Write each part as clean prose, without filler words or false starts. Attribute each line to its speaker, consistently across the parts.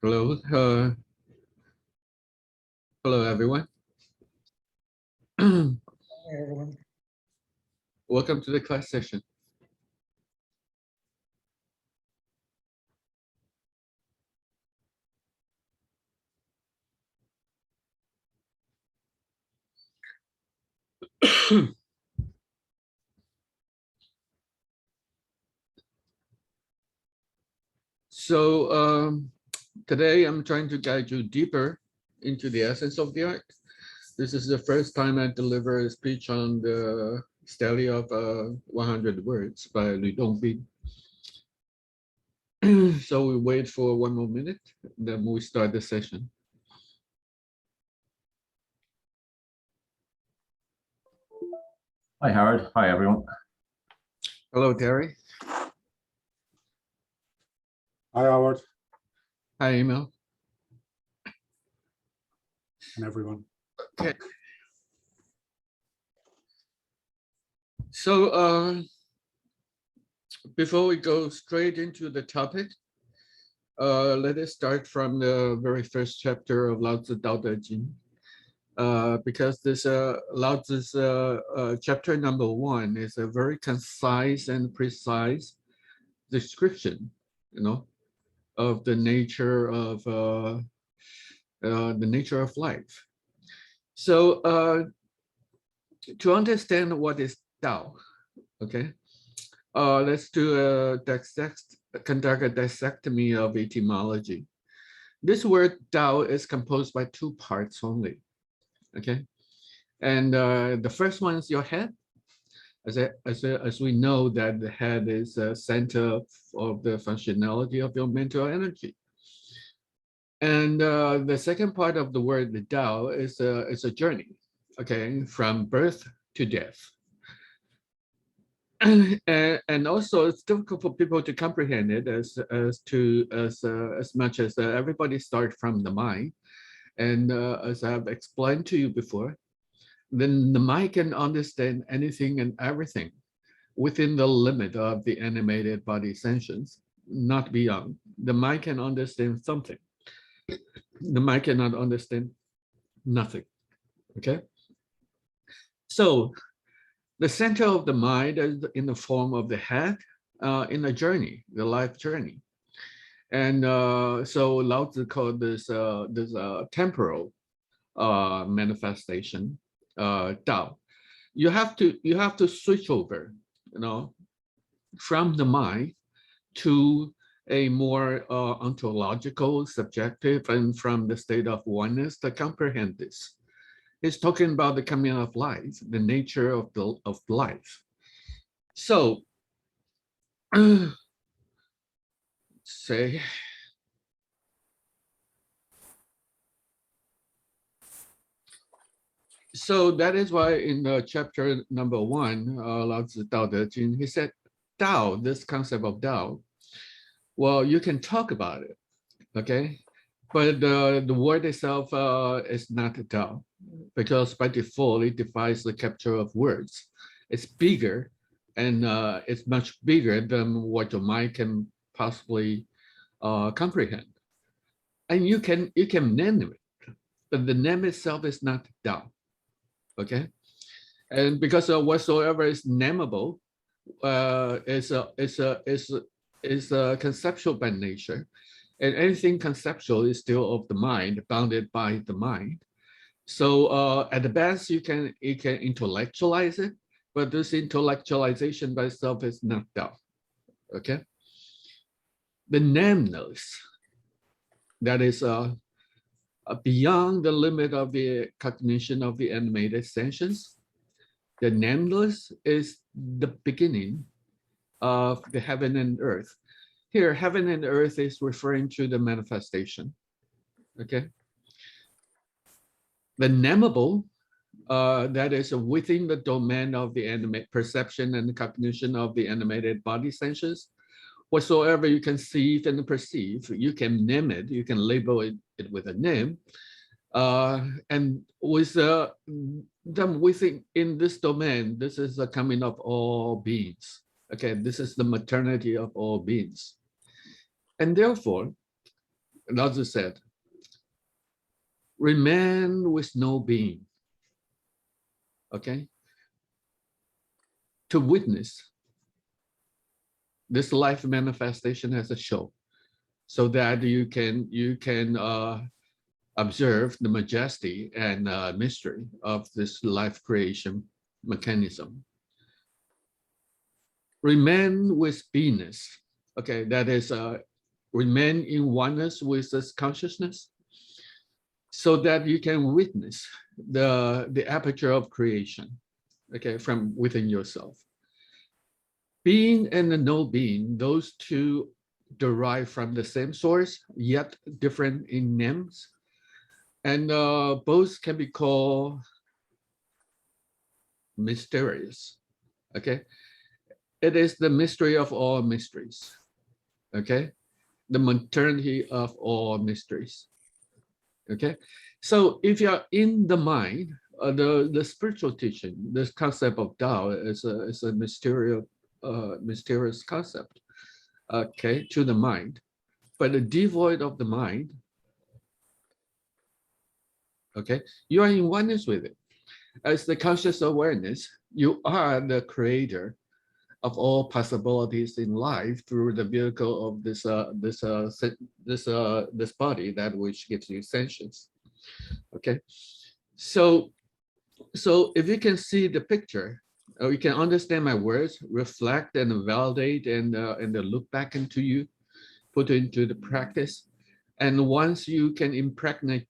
Speaker 1: Hello, hello everyone.
Speaker 2: Everyone.
Speaker 1: Welcome to the class session. So today I'm trying to guide you deeper into the essence of the art. This is the first time I deliver a speech on the study of 100 words by Dongbin. So we wait for one more minute, then we start the session.
Speaker 3: Hi, Howard. Hi, everyone.
Speaker 1: Hello, Terry.
Speaker 2: Hi, Howard,
Speaker 1: Hi, Emil.
Speaker 2: and everyone.
Speaker 1: Okay. So before we go straight into the topic, let us start from the very first chapter of Lao Tzu Dao De Jing. Because this Lao Tzu's chapter number 1 is a very concise and precise description, of the nature of life. So to understand what is Tao, okay, let's do conduct a dissectomy of etymology. This word Tao is composed by 2 parts only. Okay, and the first one is your head. As we know that the head is a center of the functionality of your mental energy. And the second part of the word, the Tao, is a journey, okay, from birth to death. And also it's difficult for people to comprehend it as much as everybody starts from the mind. And as I've explained to you before, then the mind can understand anything and everything within the limit of the animated body sensations, not beyond. The mind can understand something. The mind cannot understand nothing. Okay? So the center of the mind is in the form of the head in a journey, the life journey. And so Lao Tzu called this temporal manifestation, Tao. You have to switch over, from the mind to a more ontological, subjective, and from the state of oneness to comprehend this. It's talking about the coming of life, the nature of life. So, say, so that is why in chapter number 1, Lao Tzu Dao De Jing, he said, Tao, this concept of Tao, well, you can talk about it, okay? But the word itself is not Tao, because by default, it defies the capture of words. It's bigger, and it's much bigger than what your mind can possibly comprehend. And you can name it, but the name itself is not Tao, okay? And because whatsoever is nameable is conceptual by nature, and anything conceptual is still of the mind, bounded by the mind. So at the best, you can intellectualize it, but this intellectualization by itself is not Tao. Okay. The nameless, that is beyond the limit of the cognition of the animated sensations. The nameless is the beginning of the heaven and earth. Here, heaven and earth is referring to the manifestation. Okay. The nameable, that is within the domain of the animate perception and cognition of the animated body senses. Whatsoever you conceive and perceive, you can name it, you can label it with a name. And with them within in this domain, this is the coming of all beings. Okay, this is the maternity of all beings. And therefore, Lao Tzu said, remain with no being, okay? To witness this life manifestation as a show, so that you can observe the majesty and mystery of this life creation mechanism. Remain with beingness, okay? That is remain in oneness with this consciousness, so that you can witness the aperture of creation, okay, from within yourself. Being and the no being, those two derive from the same source, yet different in names. And both can be called mysterious, okay? It is the mystery of all mysteries, okay? The maternity of all mysteries, okay? So if you're in the mind, the spiritual teaching, this concept of Tao is a mysterious concept, okay, to the mind. But devoid of the mind, okay, you are in oneness with it. As the conscious awareness, you are the creator of all possibilities in life through the vehicle of this body, that which gives you sentience. Okay, so if you can see the picture, or you can understand my words, reflect and validate, and look back into you, put into the practice, and once you can impregnate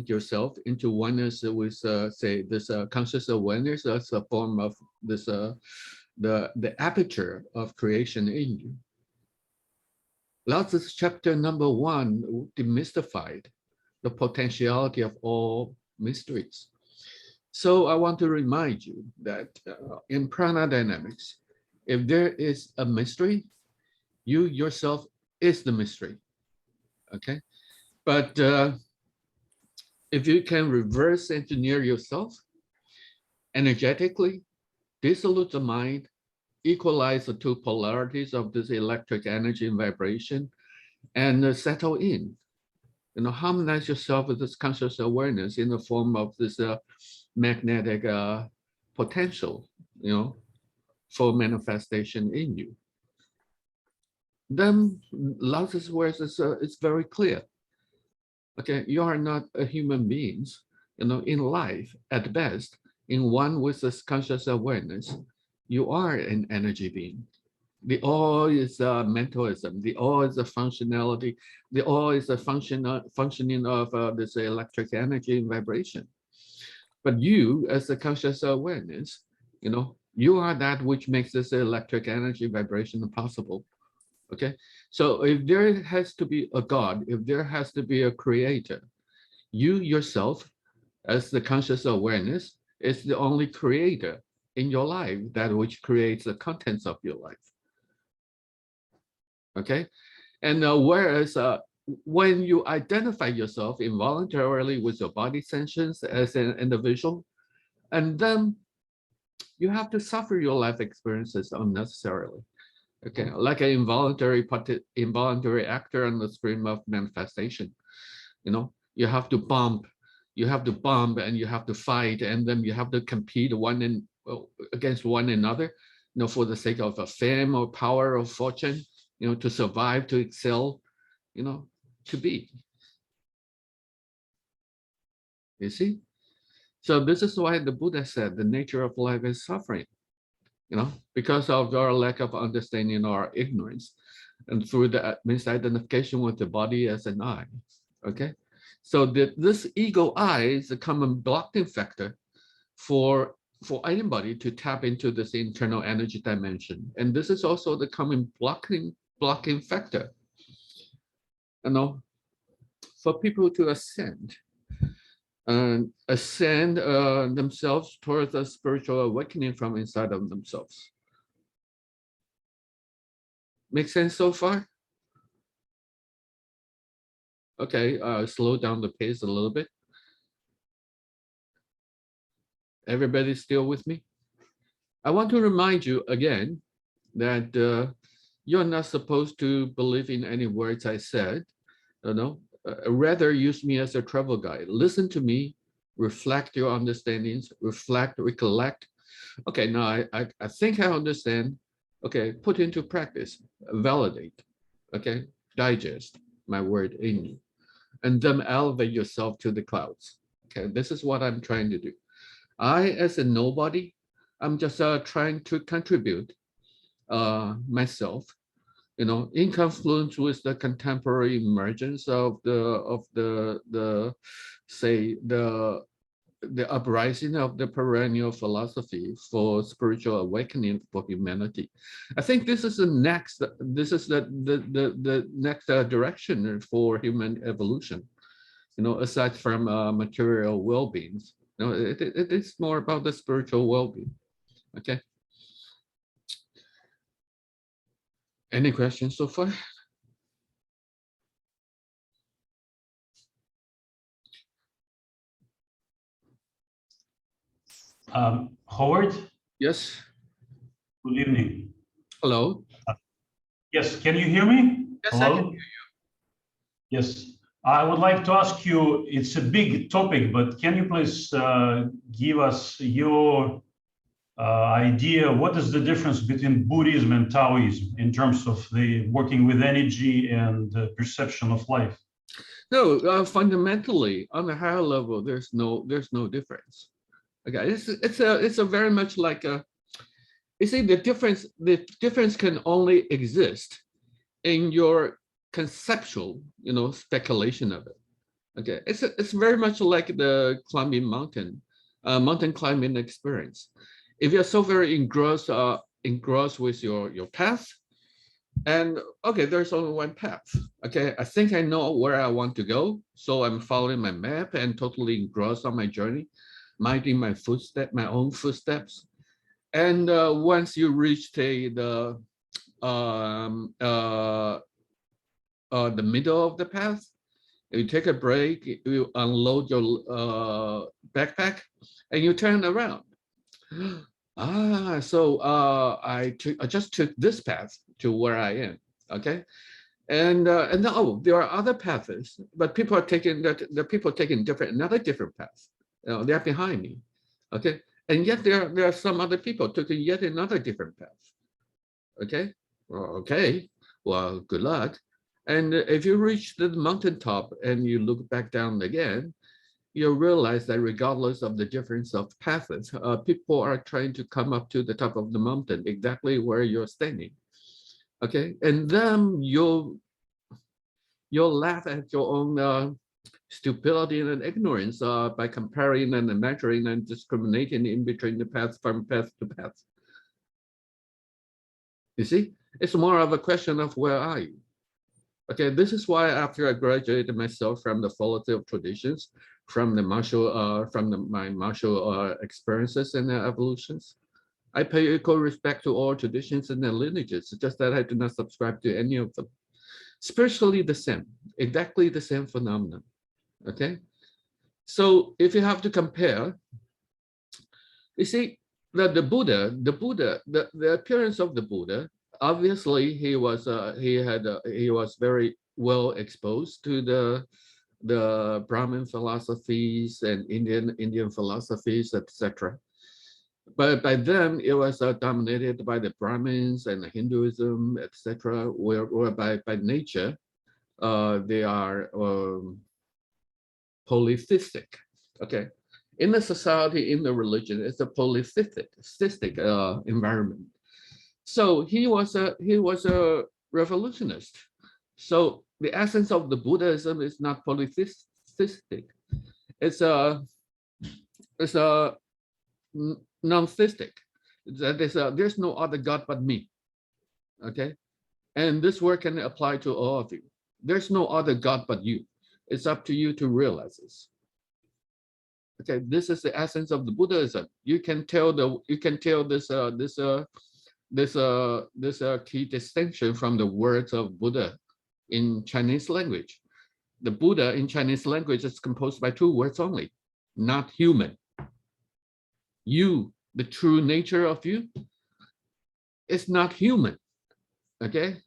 Speaker 1: yourself into oneness with, say, this conscious awareness as a form of this the aperture of creation in you. Lao Tzu's chapter number 1 demystified the potentiality of all mysteries. So I want to remind you that in Prana Dynamics, if there is a mystery, you yourself is the mystery, okay? But if you can reverse engineer yourself energetically, dissolute the mind, equalize the two polarities of this electric energy and vibration, and settle in, harmonize yourself with this conscious awareness in the form of this magnetic potential, for manifestation in you. Then Lao Tzu's words is very clear. Okay, you are not a human beings, in life at best, in one with this conscious awareness, you are an energy being. The all is mentalism. The all is a functionality. The all is a functioning of this electric energy and vibration. But you, as a conscious awareness, you are that which makes this electric energy vibration possible. Okay, so if there has to be a God, if there has to be a creator, you yourself, as the conscious awareness, is the only creator in your life, that which creates the contents of your life. Okay, and whereas when you identify yourself involuntarily with your body sensations as an individual, and then you have to suffer your life experiences unnecessarily. Okay, like an involuntary actor on the stream of manifestation. You have to bump, and you have to fight, and then you have to compete against one another, for the sake of a fame or power or fortune, to survive, to excel, to be. You see? So this is why the Buddha said the nature of life is suffering, because of our lack of understanding or ignorance, and through the misidentification with the body as an I. Okay? So this ego I is a common blocking factor for anybody to tap into this internal energy dimension. And this is also the common blocking factor, for people to ascend themselves towards a spiritual awakening from inside of themselves. Make sense so far? Okay, slow down the pace a little bit. Everybody still with me? I want to remind you again that you're not supposed to believe in any words I said. Rather use me as a travel guide. Listen to me, reflect your understandings, reflect, recollect. Okay, now I think I understand. Okay, put into practice, validate. Okay, digest my word in you, and then elevate yourself to the clouds. Okay, this is what I'm trying to do. I, as a nobody, I'm just trying to contribute myself, in confluence with the contemporary emergence of the uprising of the perennial philosophy for spiritual awakening for humanity. I think this is the next direction for human evolution, aside from material well-being. It is more about the spiritual well-being. Okay. Any questions so far?
Speaker 3: Howard?
Speaker 1: Yes.
Speaker 3: Good evening.
Speaker 1: Hello.
Speaker 3: Yes, can you hear me?
Speaker 1: Yes,
Speaker 3: hello?
Speaker 1: I can hear you.
Speaker 3: Yes, I would like to ask you, it's a big topic, but can you please give us your idea, what is the difference between Buddhism and Taoism in terms of the working with energy and the perception of life?
Speaker 1: No, fundamentally, on a higher level, there's no difference. Okay, it's a very much like a. You see, the difference can only exist in your conceptual, speculation of it. Okay, it's very much like the climbing mountain climbing experience. If you're so very engrossed with your path, and okay, there's only one path. Okay, I think I know where I want to go, so I'm following my map and totally engrossed on my journey, minding my own footsteps. And once you reach the middle of the path, you take a break, you unload your backpack, and you turn around. So I just took this path to where I am. Okay, and no, there are other paths, but people are taking another different path. They're behind me. Okay, and yet there are some other people taking yet another different path. Okay, well, good luck. And if you reach the mountaintop and you look back down again, you'll realize that regardless of the difference of paths, people are trying to come up to the top of the mountain exactly where you're standing. Okay, and then you'll laugh at your own stupidity and ignorance by comparing and measuring and discriminating in between the paths from path to path. You see, it's more of a question of where are you? Okay, this is why after I graduated myself from the faculty of traditions, from my martial experiences and evolutions, I pay equal respect to all traditions and their lineages, just that I do not subscribe to any of them. Spiritually the same, exactly the same phenomenon. Okay, so if you have to compare, you see that the appearance of the Buddha, obviously he was very well exposed to the Brahmin philosophies and Indian philosophies, etc. But by then it was dominated by the Brahmins and the Hinduism, etc. Where by nature they are polytheistic. Okay, in the society, in the religion, it's a polytheistic environment. So he was a revolutionist. So the essence of the Buddhism is not polytheistic. It's a non-theistic. That is there's no other God but me. Okay, and this word can apply to all of you. There's no other God but you. It's up to you to realize this. Okay, this is the essence of the Buddhism. You can tell this key distinction from the words of Buddha in Chinese language. The Buddha in Chinese language is composed by two words only, not human. You, the true nature of you, is not human. Okay,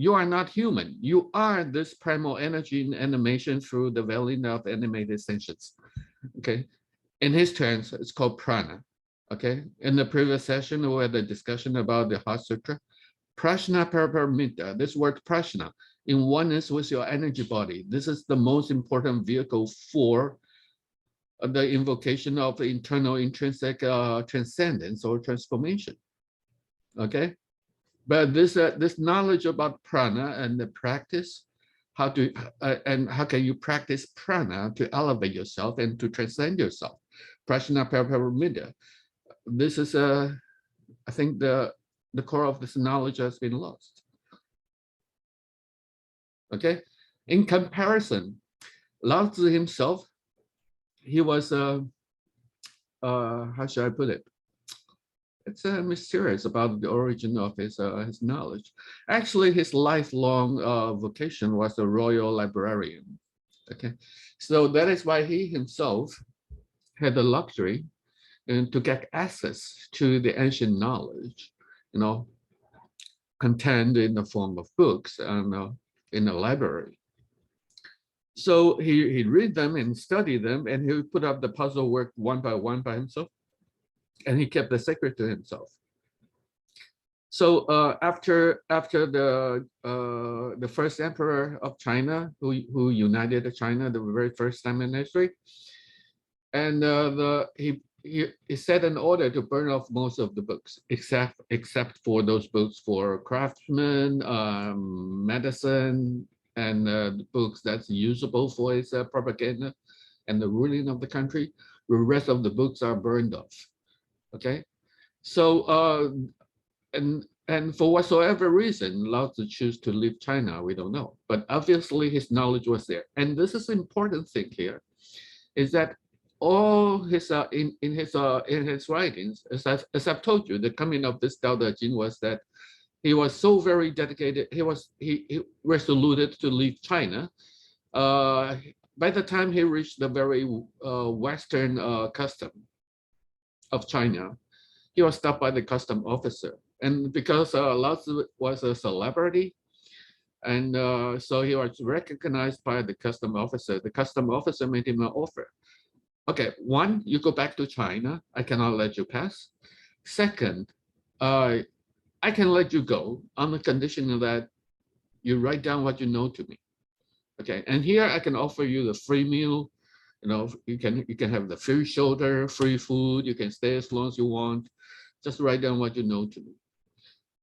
Speaker 1: you are not human. You are this primal energy in animation through the veiling of animated sensations. Okay. In his terms, it's called prana. Okay. In the previous session, we had a discussion about the Heart Sutra. Prajna Paraparamita, this word prajna, in oneness with your energy body. This is the most important vehicle for the invocation of internal intrinsic transcendence or transformation. Okay. But this knowledge about prana and the practice, how to and how can you practice prana to elevate yourself and to transcend yourself? Prajna Paraparamita. This is I think the core of this knowledge has been lost. Okay. In comparison, Lao Tzu himself, he was how should I put it? It's mysterious about the origin of his knowledge. Actually, his lifelong vocation was a royal librarian. Okay, so that is why he himself had the luxury and to get access to the ancient knowledge, you know, contained in the form of books and in a library. So he'd read them and study them, and he would put up the puzzle work one by himself. And he kept the secret to himself. So after the first emperor of China, who united China the very first time in history, and he set an order to burn off most of the books, except for those books for craftsmen, medicine, and the books that's usable for his propaganda and the ruling of the country. The rest of the books are burned off. Okay, so and for whatsoever reason, Lao Tzu chose to leave China, we don't know. But obviously, his knowledge was there. And this is the important thing here, is that all his in his writings, as I've told you, the coming of this Tao Te Ching was that he was so very dedicated. He resoluted to leave China. By the time he reached the very Western custom of China, he was stopped by the custom officer. And because Lao Tzu was a celebrity, and so he was recognized by the custom officer. The custom officer made him an offer. Okay, one, you go back to China. I cannot let you pass. Second, I can let you go on the condition that you write down what you know to me. Okay, and here I can offer you the free meal. You know, you can have the free shelter, free food. You can stay as long as you want. Just write down what you know to me.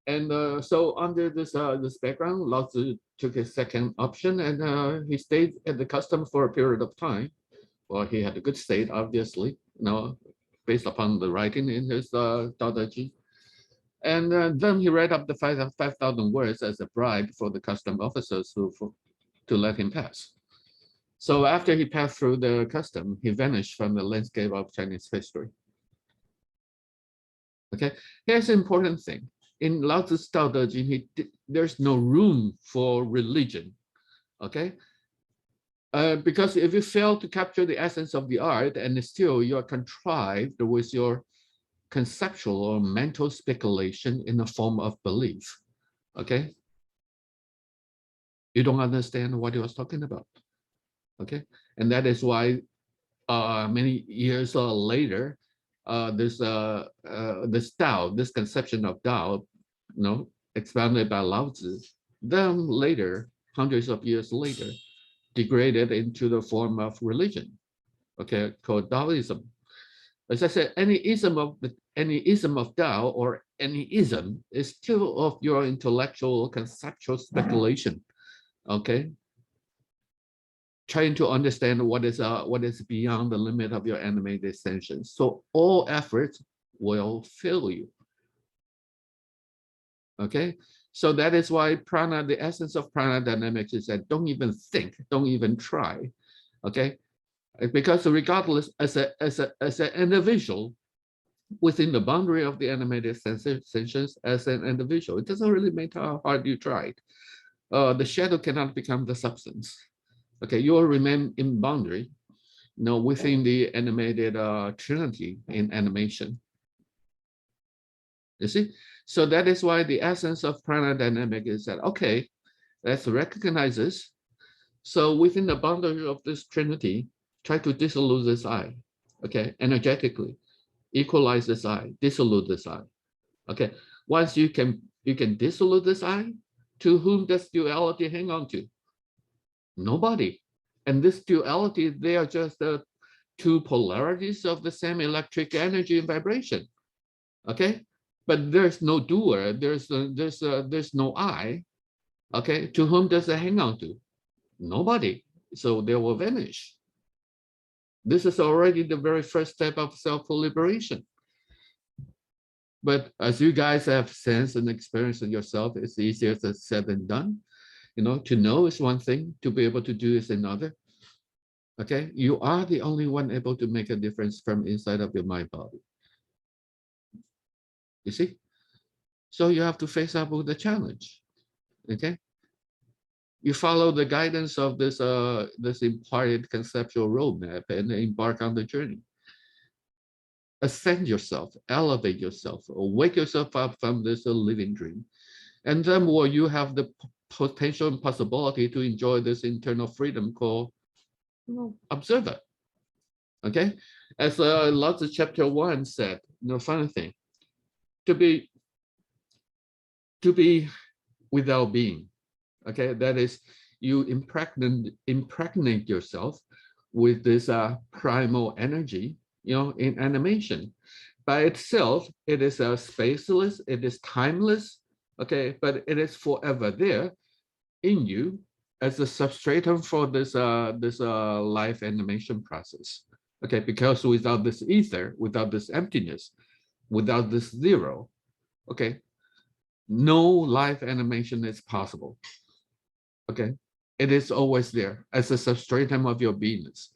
Speaker 1: And so under this background, Lao Tzu took his second option, and he stayed at the custom for a period of time. Well, he had a good state, obviously, you know, based upon the writing in his Tao Te Ching. And then he read up the 5,000 words as a bribe for the custom officers to let him pass. So after he passed through the custom, he vanished from the landscape of Chinese history. Okay, here's the important thing. In Lao Tzu's Tao Te Ching, there's no room for religion. Okay, because if you fail to capture the essence of the art, and still you are contrived with your conceptual or mental speculation in the form of belief, okay, you don't understand what he was talking about. Okay, and that is why many years later, this Tao, this conception of Tao, you know, expounded by Lao Tzu, then later, hundreds of years later, degraded into the form of religion, okay, called Taoism. As I said, any ism of Tao or any ism is still of your intellectual, conceptual speculation, okay, trying to understand what is beyond the limit of your animated senses. So all efforts will fail you. Okay, so that is why prana, the essence of prana dynamics is that don't even think, don't even try. Okay, because regardless, as an individual within the boundary of the animated sensations, as an individual, it doesn't really matter how hard you try. The shadow cannot become the substance. Okay, you will remain in boundary, you know, within the animated trinity in animation. You see, so that is why the essence of prana dynamic is that, okay, that recognizes. So within the boundary of this trinity, try to dissolve this I, okay, energetically, equalize this I, dissolve this I, okay. Once you can dissolve this I, to whom does duality hang on to? Nobody. And this duality, they are just the two polarities of the same electric energy and vibration, okay. But there's no doer, there's no I, okay. To whom does it hang on to? Nobody. So they will vanish. This is already the very first step of self-liberation. But as you guys have sensed and experienced it yourself, it's easier said than done. You know, to know is one thing, to be able to do is another. Okay, you are the only one able to make a difference from inside of your mind body. You see? So you have to face up with the challenge. Okay? You follow the guidance of this this imparted conceptual roadmap and embark on the journey. Ascend yourself, elevate yourself, or wake yourself up from this living dream. And then will you have the potential and possibility to enjoy this internal freedom called, you know, observer. Okay? As Lao Tzu chapter 1 said, you know, funny thing, to be without being. Okay, that is, you impregnate yourself with this primal energy, you know, in animation. By itself, it is spaceless, it is timeless, okay, but it is forever there in you as a substratum for this life animation process. Okay, because without this ether, without this emptiness, without this zero, okay, no life animation is possible. Okay, it is always there as a substratum of your beingness.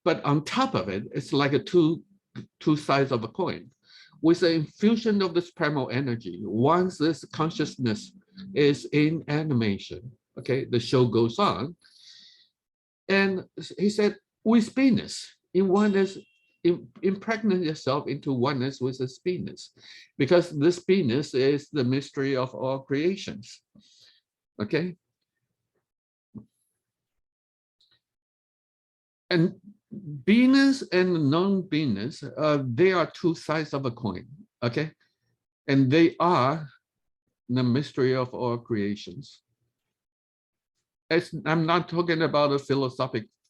Speaker 1: But on top of it, it's like a two sides of a coin. With the infusion of this primal energy, once this consciousness is in animation, okay, the show goes on. And he said, with beingness, in oneness, impregnate yourself into oneness with this beingness, because this beingness is the mystery of all creations. Okay. And beingness and non-beingness, they are two sides of a coin, okay? And they are the mystery of all creations. I'm not talking about a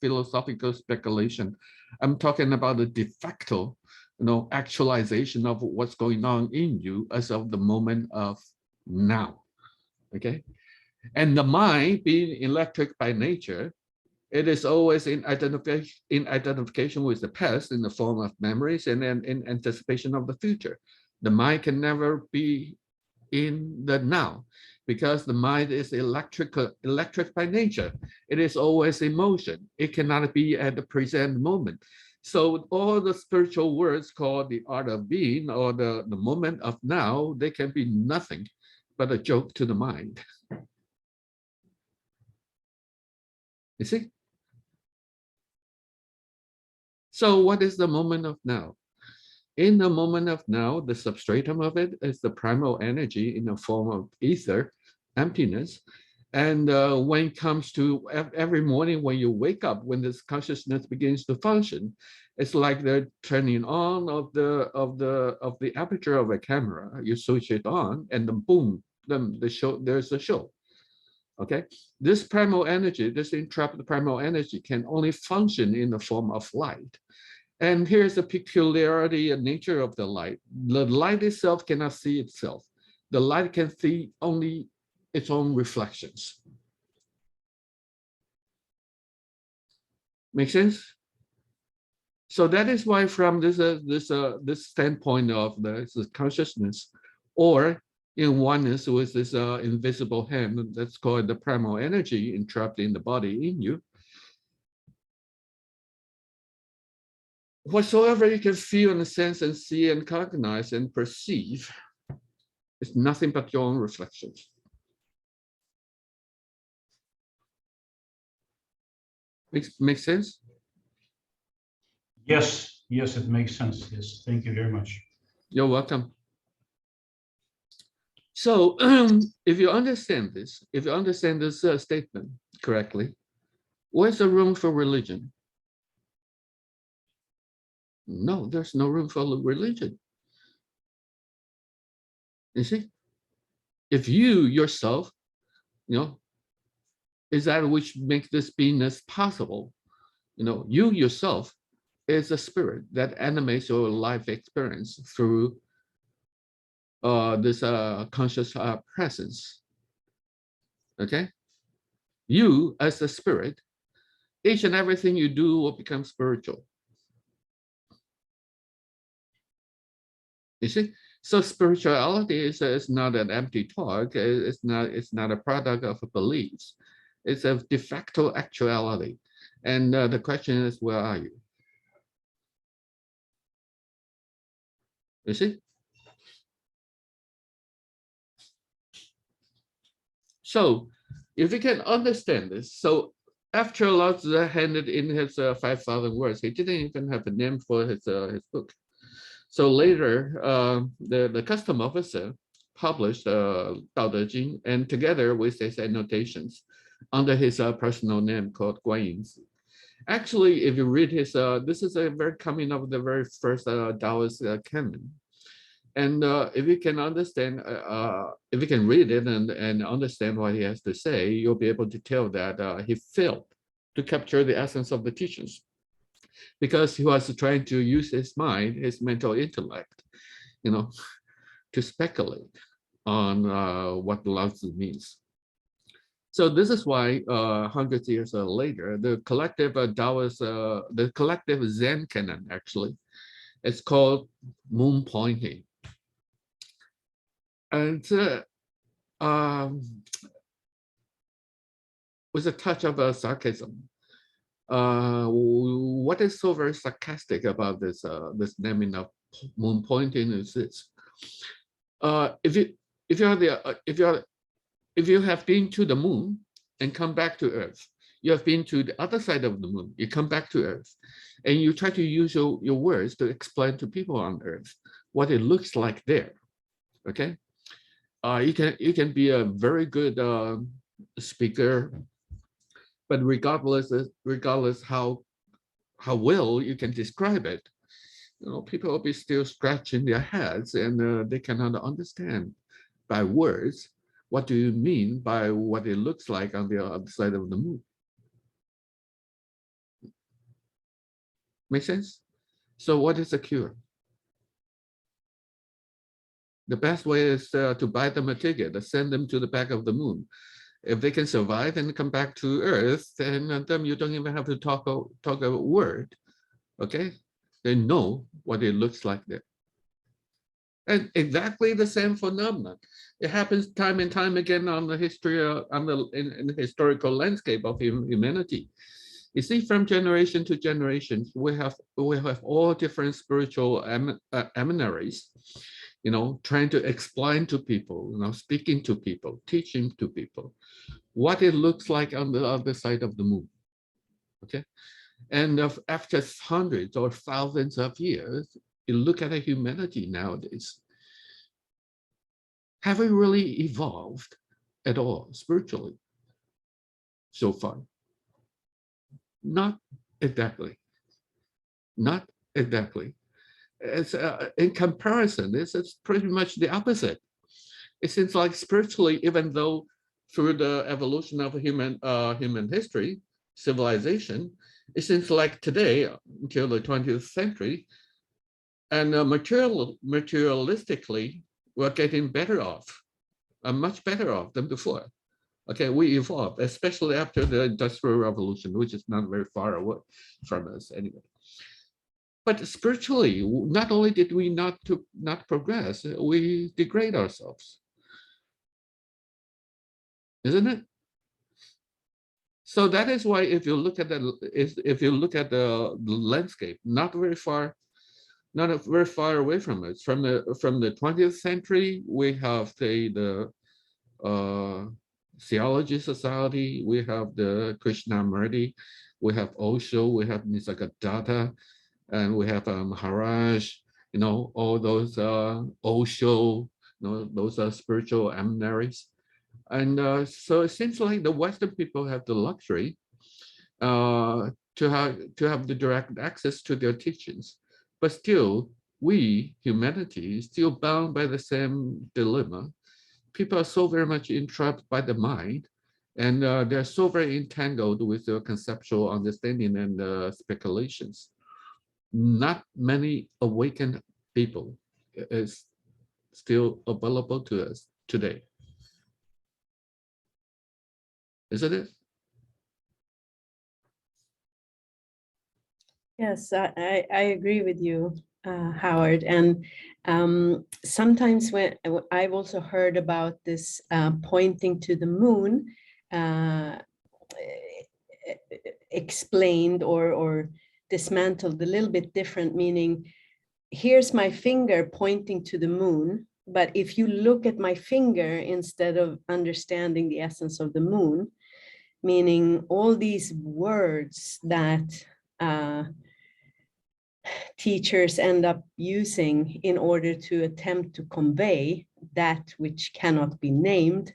Speaker 1: philosophical speculation. I'm talking about the de facto, you know, actualization of what's going on in you as of the moment of now, okay? And the mind, being electric by nature, it is always in identification with the past in the form of memories and then in anticipation of the future. The mind can never be in the now because the mind is electric by nature. It is always in motion. It cannot be at the present moment. So all the spiritual words called the art of being or the moment of now, they can be nothing but a joke to the mind. You see? So what is the moment of now? In the moment of now, the substratum of it is the primal energy in the form of ether, emptiness. And when it comes to every morning when you wake up, when this consciousness begins to function, it's like the turning on of the aperture of a camera. You switch it on, and then boom, then there's a show. Okay, this primal energy, this entrapped primal energy, can only function in the form of light. And here's the peculiarity and nature of the light. The light itself cannot see itself. The light can see only its own reflections. Make sense? So that is why, from this standpoint of the consciousness, or in oneness with this invisible hand that's called the primal energy entrapped in the body in you, whatsoever you can feel and sense and see and cognize and perceive is nothing but your own reflections. Makes sense?
Speaker 3: Yes, it makes sense. Yes, thank you very much.
Speaker 1: You're welcome. So if you understand this, statement correctly, where's the room for religion? No, there's no room for religion. You see, if you yourself, is that which makes this beingness possible. You yourself is a spirit that animates your life experience through this conscious presence. Okay, you as a spirit, each and everything you do will become spiritual. You see, so spirituality is not an empty talk. It's not a product of beliefs. It's a de facto actuality. And the question is, where are you? You see? So if you can understand this, so after Lao Tzu handed in his 5,000 words, he didn't even have a name for his book. So later, the custom officer published Dao De Jing, and together with his annotations under his personal name called Guanyin. Actually, if you read his, this is a very coming of the very first Taoist canon. And if you can understand, if you can read it and understand what he has to say, you'll be able to tell that he failed to capture the essence of the teachings, because he was trying to use his mind, his mental intellect, to speculate on what Lao Tzu means. So this is why hundreds of years later, the collective Taoist, the collective Zen canon actually, it's called moon pointing. And with a touch of sarcasm, what is so very sarcastic about this this naming of moon pointing is this: if you have been to the moon and come back to Earth, you have been to the other side of the moon, you come back to Earth, and you try to use your words to explain to people on Earth what it looks like there. Okay. You can be a very good speaker, but regardless how well you can describe it, people will be still scratching their heads, and they cannot understand by words what do you mean by what it looks like on the other side of the moon. Make sense? So what is the cure? The best way is to buy them a ticket, to send them to the back of the moon. If they can survive and come back to Earth, then you don't even have to talk a word. Okay, they know what it looks like there. And exactly the same phenomenon. It happens time and time again on the history, in the historical landscape of humanity. You see, from generation to generation, we have all different spiritual emanaries, trying to explain to people, speaking to people, teaching to people what it looks like on the other side of the moon. Okay, and after hundreds or thousands of years, you look at humanity nowadays. Have we really evolved at all spiritually so far? Not exactly. Not exactly. It's in comparison, it's pretty much the opposite. It seems like spiritually, even though through the evolution of human history, civilization, it seems like today until the 20th century, and materialistically, we're getting better off, much better off than before. Okay, we evolved, especially after the Industrial Revolution, which is not very far away from us anyway. But spiritually, not only did we not progress, we degrade ourselves, isn't it? So that is why, if you look at the landscape, not very far away from us, from the 20th century, we have the Theology Society, we have the Krishnamurti, we have Osho, we have Nisargadatta, and we have Maharaj, all those Osho, those are spiritual emissaries. And so it seems like the Western people have the luxury to have the direct access to their teachings, but still we, humanity, is still bound by the same dilemma. People are so very much entrapped by the mind, and they're so very entangled with their conceptual understanding and speculations. Not many awakened people is still available to us today. Isn't it?
Speaker 4: Yes, I agree with you, Howard. And sometimes when I've also heard about this pointing to the moon explained or dismantled a little bit different, meaning here's my finger pointing to the moon, but if you look at my finger instead of understanding the essence of the moon, meaning all these words that teachers end up using in order to attempt to convey that which cannot be named,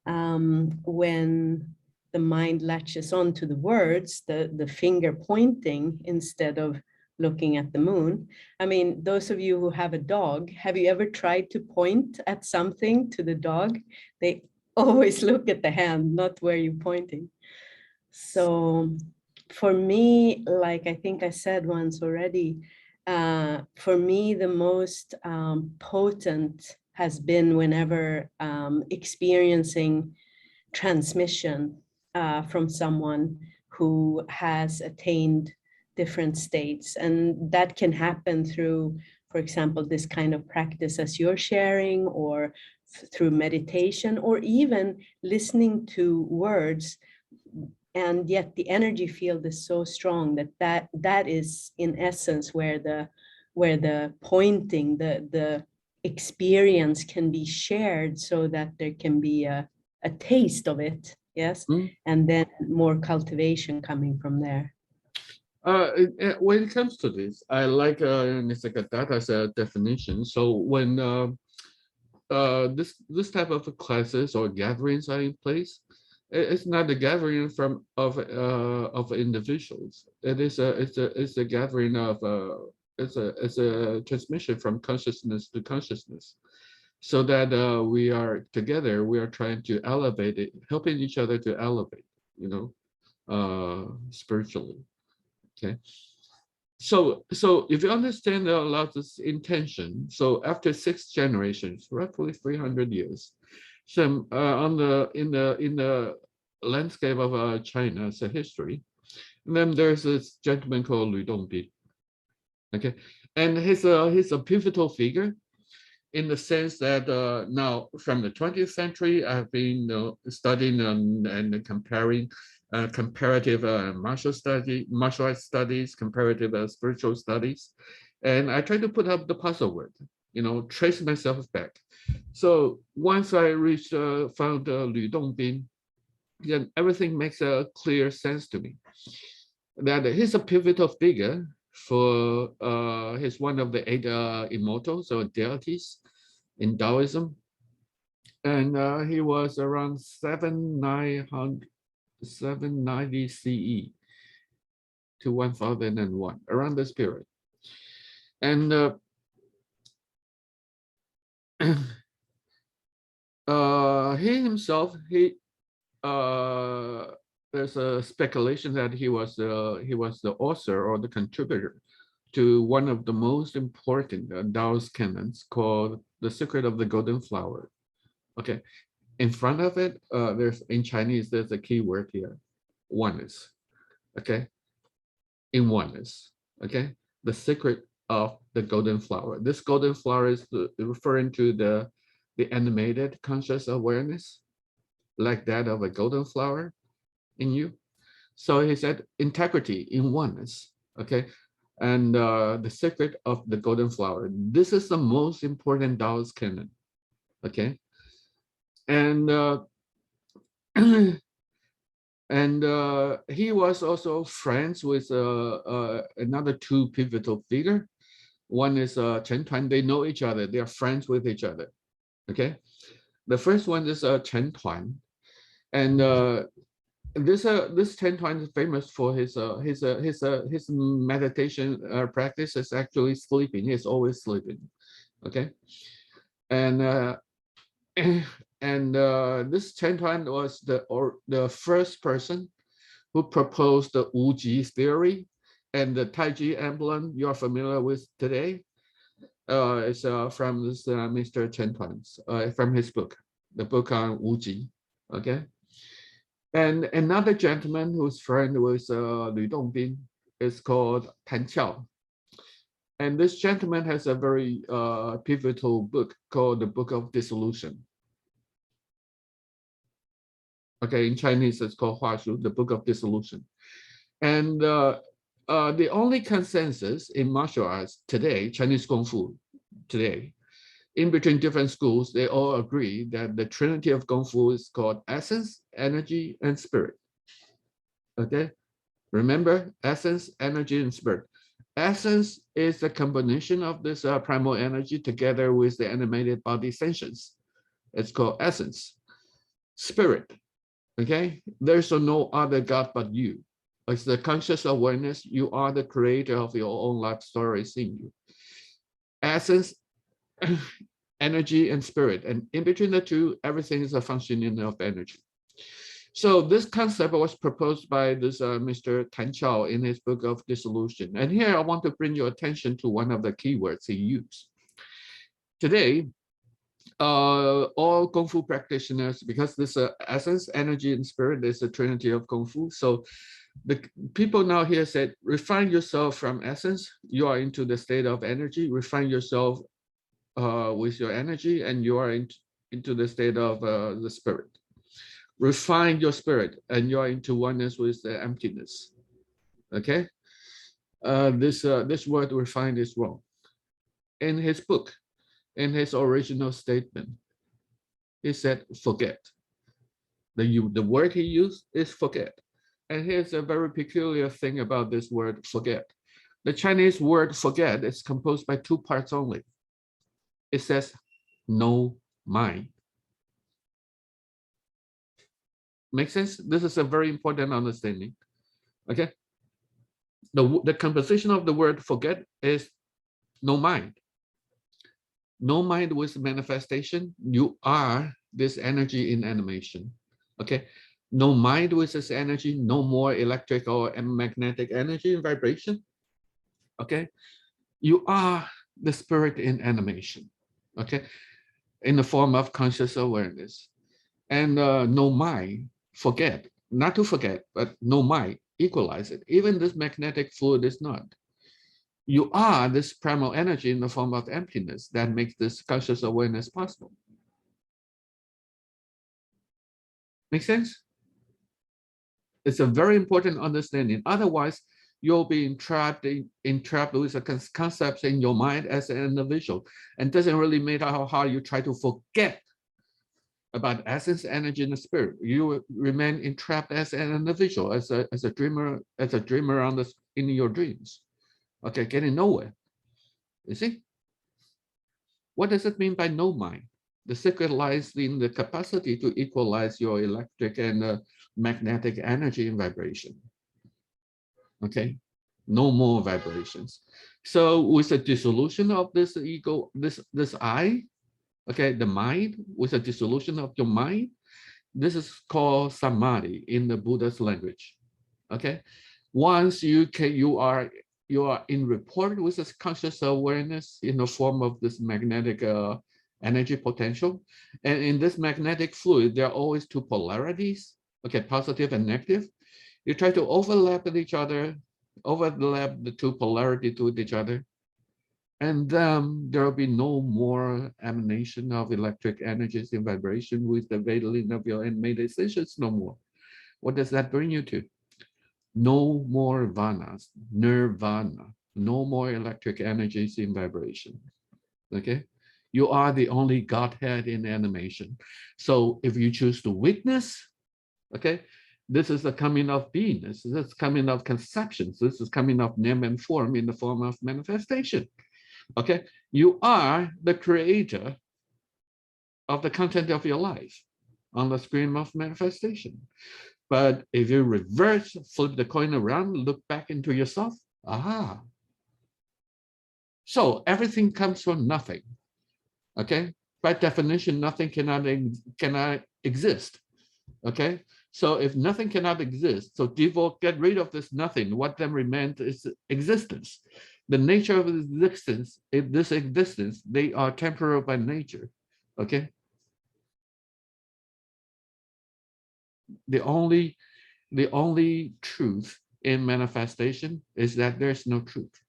Speaker 4: when the mind latches on to the words, the finger pointing instead of looking at the moon. I mean, those of you who have a dog, have you ever tried to point at something to the dog? They always look at the hand, not where you're pointing. So for me, like I think I said once already, for me, the most potent has been whenever experiencing transmission from someone who has attained different states. And that can happen through, for example, this kind of practice as you're sharing, or through meditation, or even listening to words. And yet the energy field is so strong that is in essence where the pointing, the experience can be shared, so that there can be a taste of it, yes, and then more cultivation coming from there.
Speaker 1: When it comes to this, I like Nisargadatta's definition. So when this type of classes or gatherings are in place, it's not a gathering of individuals. It's a gathering of it's a transmission from consciousness to consciousness, so that we are together. We are trying to elevate it, helping each other to elevate, spiritually. Okay. So if you understand Lao Tzu's intention, so after 6 generations, roughly 300 years, so in the landscape of China's history, and then there's this gentleman called Lu Dongbin. Okay, and he's a pivotal figure in the sense that now from the 20th century, I've been studying and comparing comparative martial arts studies, comparative spiritual studies, and I try to put up the puzzle word, trace myself back. So once I found Lu Dongbin, then everything makes a clear sense to me. That he's a pivotal figure for he's one of the 8 immortals or deities in Daoism, and he was around 790 CE to 1001, around this period. And he himself, there's a speculation that he was the author or the contributor to one of the most important Taoist canons called The Secret of the Golden Flower. Okay, in front of it, in Chinese, there's a key word here, oneness. Okay, in oneness. Okay, the secret of the golden flower. This golden flower is referring to the animated conscious awareness, like that of a golden flower in you. So he said integrity in oneness. Okay, and the secret of the golden flower. This is the most important Taoist canon. Okay, and and he was also friends with another 2 pivotal figure. One is Chen Tuan. They know each other. They are friends with each other. Okay, the first one is Chen Tuan, and this Chen Tuan is famous for his meditation practice is actually sleeping. He's always sleeping. Okay, and this Chen Tuan was the first person who proposed the Wuji theory, and the Taiji emblem you're familiar with today is from this Mr. Chen Tuan's from his book, the book on Wuji. Okay, and another gentleman whose friend was Lu Dongbin is called Tan Qiao. And this gentleman has a very pivotal book called the Book of Dissolution. Okay, in Chinese it's called Hua Shu, the Book of Dissolution. And the only consensus in martial arts today, Chinese Kung Fu today, in between different schools, they all agree that the trinity of Kung Fu is called essence, energy, and spirit. Okay, remember essence, energy, and spirit. Essence is the combination of this primal energy together with the animated body sentience. It's called essence. Spirit, okay? There's no other God but you. It's the conscious awareness. You are the creator of your own life stories in you. Essence, energy, and spirit. And in between the two, everything is a functioning of energy. So this concept was proposed by this Mr. Tan Qiao in his book of Dissolution. And here I want to bring your attention to one of the keywords he used. Today, all Kung Fu practitioners, because this essence, energy, and spirit is the trinity of Kung Fu. So the people now here said, refine yourself from essence. You are into the state of energy. Refine yourself with your energy, and you are into the state of the spirit. Refine your spirit, and you are into oneness with the emptiness. Okay, this word refine is wrong. In his book, in his original statement, he said forget. The word he used is forget. And here's a very peculiar thing about this word forget. The Chinese word forget is composed by two parts only. It says no mind. Make sense? This is a very important understanding. Okay. The composition of the word forget is no mind. No mind with manifestation. You are this energy in animation. Okay. No mind with this energy, no more electric or magnetic energy and vibration. Okay. You are the spirit in animation. Okay. In the form of conscious awareness. And no mind, forget, not to forget, but no mind, equalize it. Even this magnetic fluid is not. You are this primal energy in the form of emptiness that makes this conscious awareness possible. Make sense? It's a very important understanding. Otherwise, you'll be entrapped with the concepts in your mind as an individual. And it doesn't really matter how hard you try to forget about essence, energy, and the spirit. You remain entrapped as an individual, as a dreamer in your dreams. Okay, getting nowhere. You see? What does it mean by no mind? The secret lies in the capacity to equalize your electric and magnetic energy and vibration. Okay, no more vibrations. So with the dissolution of this ego, this I, okay, the mind, with the dissolution of your mind, this is called samadhi in the Buddha's language. Okay, once you are in rapport with this conscious awareness in the form of this magnetic energy potential, and in this magnetic fluid, there are always two polarities. Okay, positive and negative. You try to overlap with each other, overlap the two polarities with each other, and then there will be no more emanation of electric energies in vibration with the veiling of your made decisions no more. What does that bring you to? No more vanas, nirvana, no more electric energies in vibration. Okay? You are the only Godhead in animation. So if you choose to witness, okay, this is the coming of beingness. This is coming of conceptions. This is coming of name and form in the form of manifestation. Okay, you are the creator of the content of your life on the screen of manifestation. But if you reverse, flip the coin around, look back into yourself, aha. So everything comes from nothing, okay? By definition, nothing cannot exist, okay? So if nothing cannot exist, so get rid of this nothing, what then remains is existence. The nature of existence, this existence, they are temporal by nature, okay? The only truth in manifestation is that there's no truth,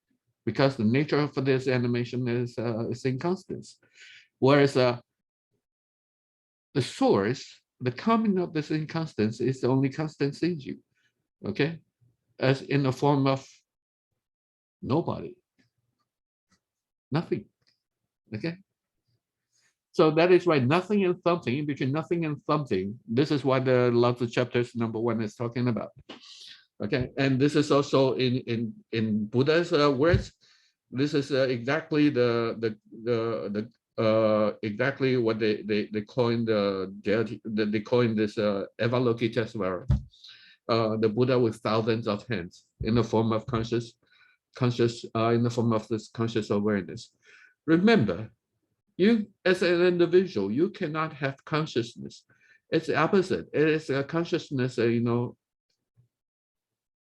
Speaker 1: because the nature of this animation is inconstance. Whereas the source, the coming of this inconstance is the only constance in you, okay? As in the form of nobody, nothing, okay? So that is why nothing and something, in between nothing and something, this is what the Lao Tzu chapters #1 is talking about, okay? And this is also in Buddha's words. This is exactly exactly what they coined they coined this Avalokitesvara, the Buddha with thousands of hands in the form of in the form of this conscious awareness. Remember, you as an individual, you cannot have consciousness. It's the opposite. It is a consciousness,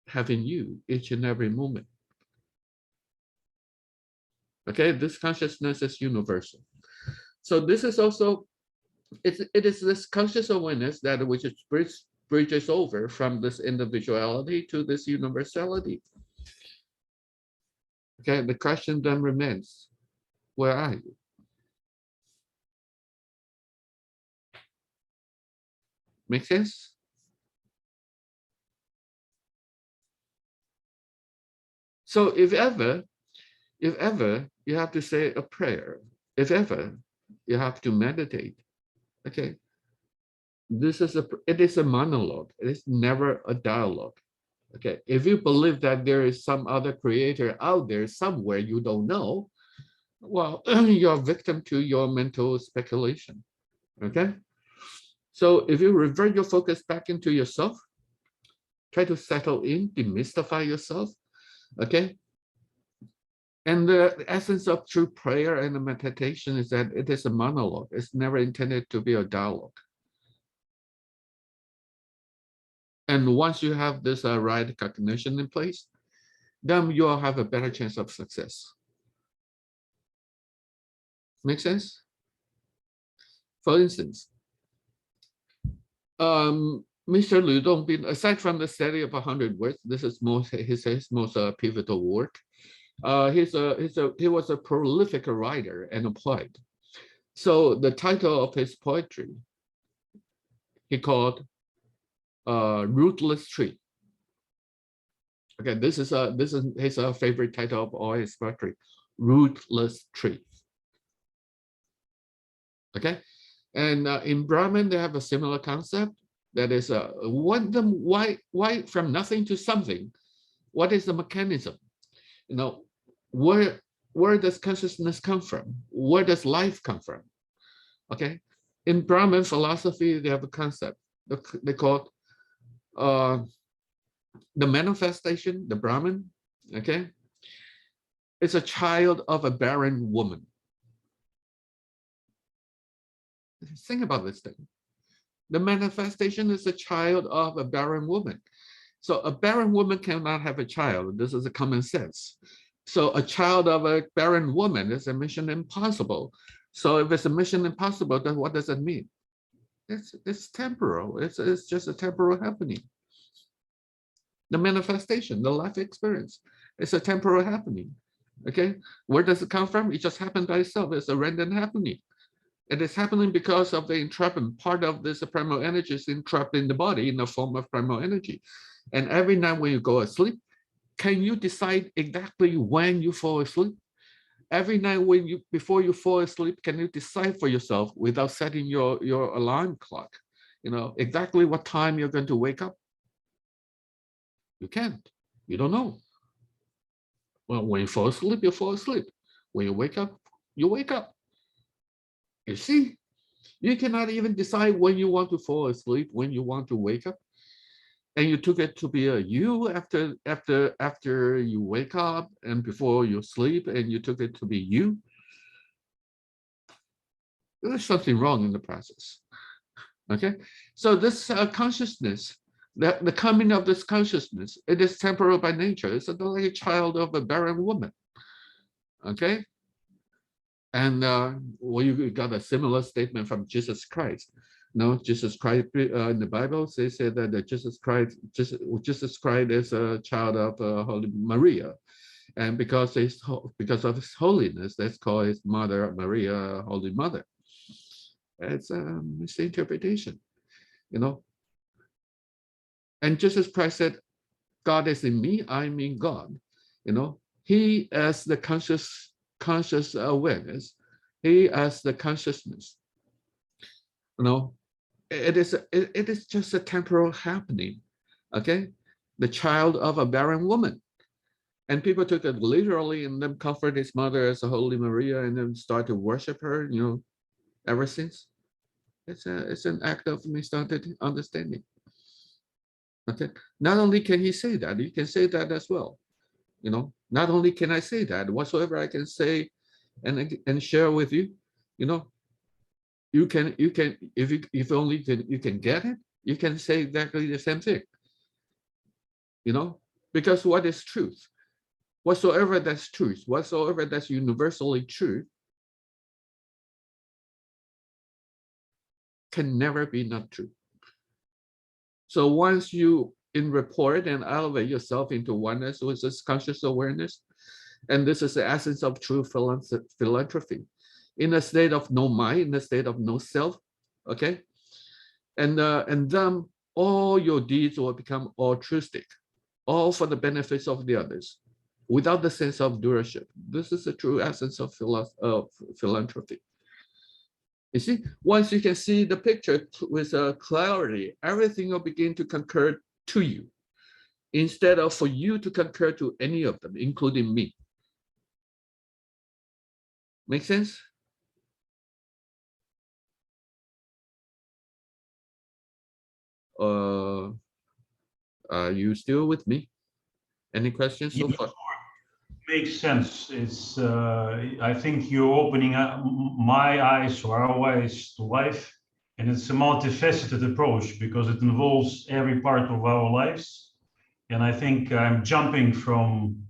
Speaker 1: having you each and every moment. Okay, this consciousness is universal. So this is also, it is this conscious awareness that which bridges over from this individuality to this universality. Okay, the question then remains, where are you? Make sense? So if ever you have to say a prayer, if ever you have to meditate, okay, it is a monologue. It is never a dialogue. Okay, if you believe that there is some other creator out there somewhere you don't know, well, you're a victim to your mental speculation. Okay, so if you revert your focus back into yourself, try to settle in, demystify yourself. Okay, and the essence of true prayer and meditation is that it is a monologue. It's never intended to be a dialogue. And once you have this right cognition in place, then you'll have a better chance of success. Make sense? For instance, Mr. Liu Dongbin, aside from the study of 100 words, this is his most pivotal work. He was a prolific writer and a poet. So the title of his poetry, he called Rootless Tree. Okay, this is his favorite title of all his poetry, Rootless Tree. Okay, and in Brahman they have a similar concept. That is, why from nothing to something? What is the mechanism? You know, where does consciousness come from? Where does life come from? Okay, in Brahman philosophy they have a concept they call the manifestation, the Brahman, okay, it's a child of a barren woman. Think about this thing. The manifestation is a child of a barren woman. So a barren woman cannot have a child. This is a common sense. So a child of a barren woman is a mission impossible. So if it's a mission impossible, then what does it mean? It's temporal. It's just a temporal happening. The manifestation, the life experience, it's a temporal happening. Okay, where does it come from? It just happened by itself. It's a random happening. It is happening because of the entrapment. Part of this primal energy is entrapped in the body in the form of primal energy. And every night when you go asleep, can you decide exactly when you fall asleep? Every night before you fall asleep, can you decide for yourself without setting your alarm clock, exactly what time you're going to wake up? You can't. You don't know. Well, when you fall asleep, you fall asleep. When you wake up, you wake up. You see? You cannot even decide when you want to fall asleep, when you want to wake up. And you took it to be a you after you wake up and before you sleep, and you took it to be you. There's something wrong in the process. Okay, so this consciousness, the coming of this consciousness, it is temporal by nature. It's like a child of a barren woman. Okay, and well, you got a similar statement from Jesus Christ. No, Jesus Christ in the Bible, they say that Jesus Christ is a child of Holy Maria, and because of his holiness, that's called his mother Maria, Holy Mother. It's a misinterpretation, you know. And Jesus Christ said, "God is in me, I'm in God." You know, he as the conscious awareness, he as the consciousness. You know, it is just a temporal happening. Okay, the child of a barren woman, and people took it literally and then comfort his mother as a Holy Maria and then start to worship her. You know, ever since. It's an act of misunderstanding. Okay. Not only can he say that, you can say that as well. You know, not only can I say that, whatsoever I can say and share with you, you know, you can if only you can get it, you can say exactly the same thing. You know, because what is truth? Whatsoever that's truth, whatsoever that's universally true, can never be not true. So once you in rapport and elevate yourself into oneness with this conscious awareness, and this is the essence of true philanthropy, in a state of no mind, in a state of no self, okay, and then all your deeds will become altruistic, all for the benefits of the others, without the sense of doership. This is the true essence of philanthropy. You see, once you can see the picture with clarity, everything will begin to concur to you, instead of for you to concur to any of them, including me. Make sense? Are you still with me? Any questions so far?
Speaker 3: Makes sense. It's I think you're opening up my eyes or our eyes to life, and it's a multifaceted approach because it involves every part of our lives. And I think I'm jumping from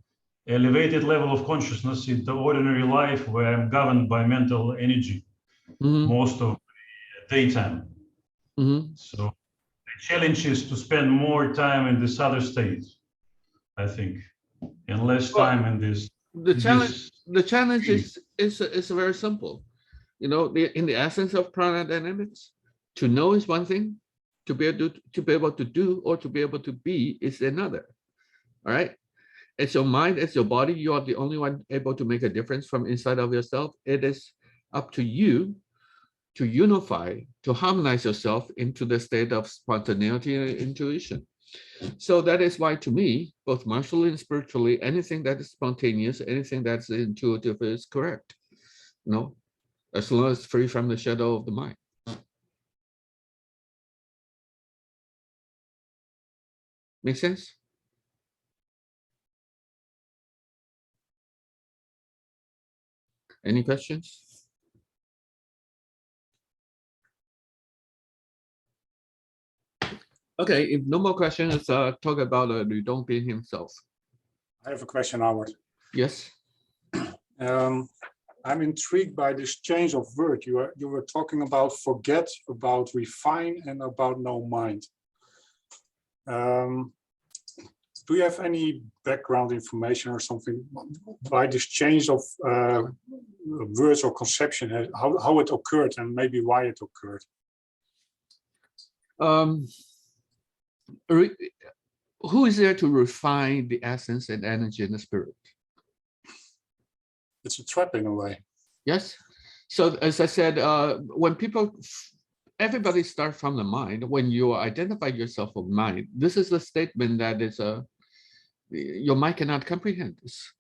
Speaker 3: elevated level of consciousness into ordinary life where I'm governed by mental energy most of the daytime. So the challenge is to spend more time in this other state, I think, and less time in this.
Speaker 1: The challenge is very simple. You know, in the essence of prana dynamics, to know is one thing, to be able to do or to be able to be is another. All right. It's your mind, it's your body. You are the only one able to make a difference from inside of yourself. It is up to you to unify, to harmonize yourself into the state of spontaneity and intuition. So that is why, to me, both martially and spiritually, anything that is spontaneous, anything that's intuitive is correct. You know, as long as it's free from the shadow of the mind. Make sense? Any questions? Okay, if no more questions, let's talk about Dongbin himself.
Speaker 2: I have a question, Howard.
Speaker 1: Yes.
Speaker 2: I'm intrigued by this change of word. You were talking about forget, about refine, and about no mind. Do you have any background information or something by this change of words or conception, how it occurred and maybe why it occurred?
Speaker 1: Who is there to refine the essence and energy in the spirit?
Speaker 2: It's a trap in a way.
Speaker 1: Yes. So as I said, when everybody starts from the mind, when you identify yourself with mind, this is the statement that is your mind cannot comprehend this.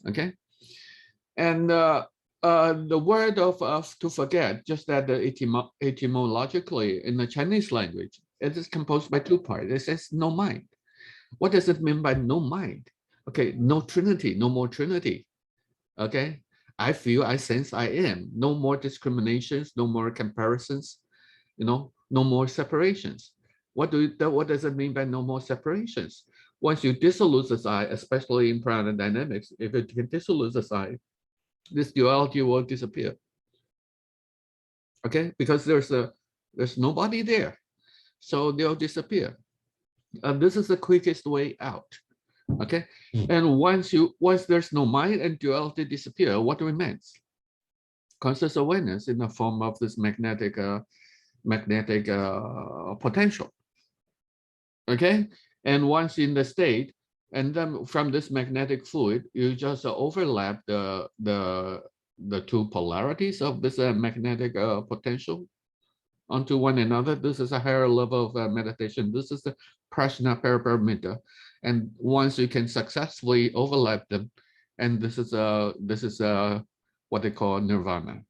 Speaker 1: Okay. And the word of to forget, just that etymologically in the Chinese language, it is composed by two parts. It says no mind. What does it mean by no mind? Okay, no trinity, no more trinity. Okay, I feel, I sense, I am. No more discriminations, no more comparisons, you know, no more separations. What does it mean by no more separations? Once you dissolve the I, especially in Prana Dynamics, if you can dissolve the I, this duality will disappear. Okay, because there's nobody there, so they'll disappear. And this is the quickest way out. Okay, and once there's no mind and duality disappear, what remains? Conscious awareness in the form of this magnetic potential. Okay, and once in the state, and then from this magnetic fluid, you just overlap the two polarities of this magnetic potential onto one another. This is a higher level of meditation. This is the prajna paraparamita, and once you can successfully overlap them, and this is what they call nirvana.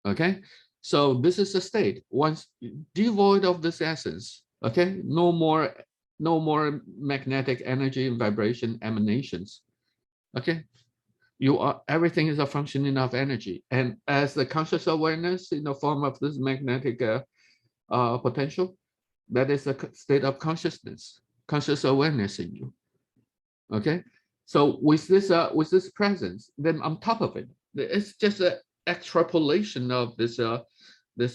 Speaker 1: Okay, so this is the state once devoid of this essence. Okay, no more magnetic energy and vibration emanations. Okay, everything is a functioning of energy, and as the conscious awareness in the form of this magnetic potential, that is a state of consciousness, conscious awareness in you. Okay, so with this presence, then on top of it, it's just an extrapolation of this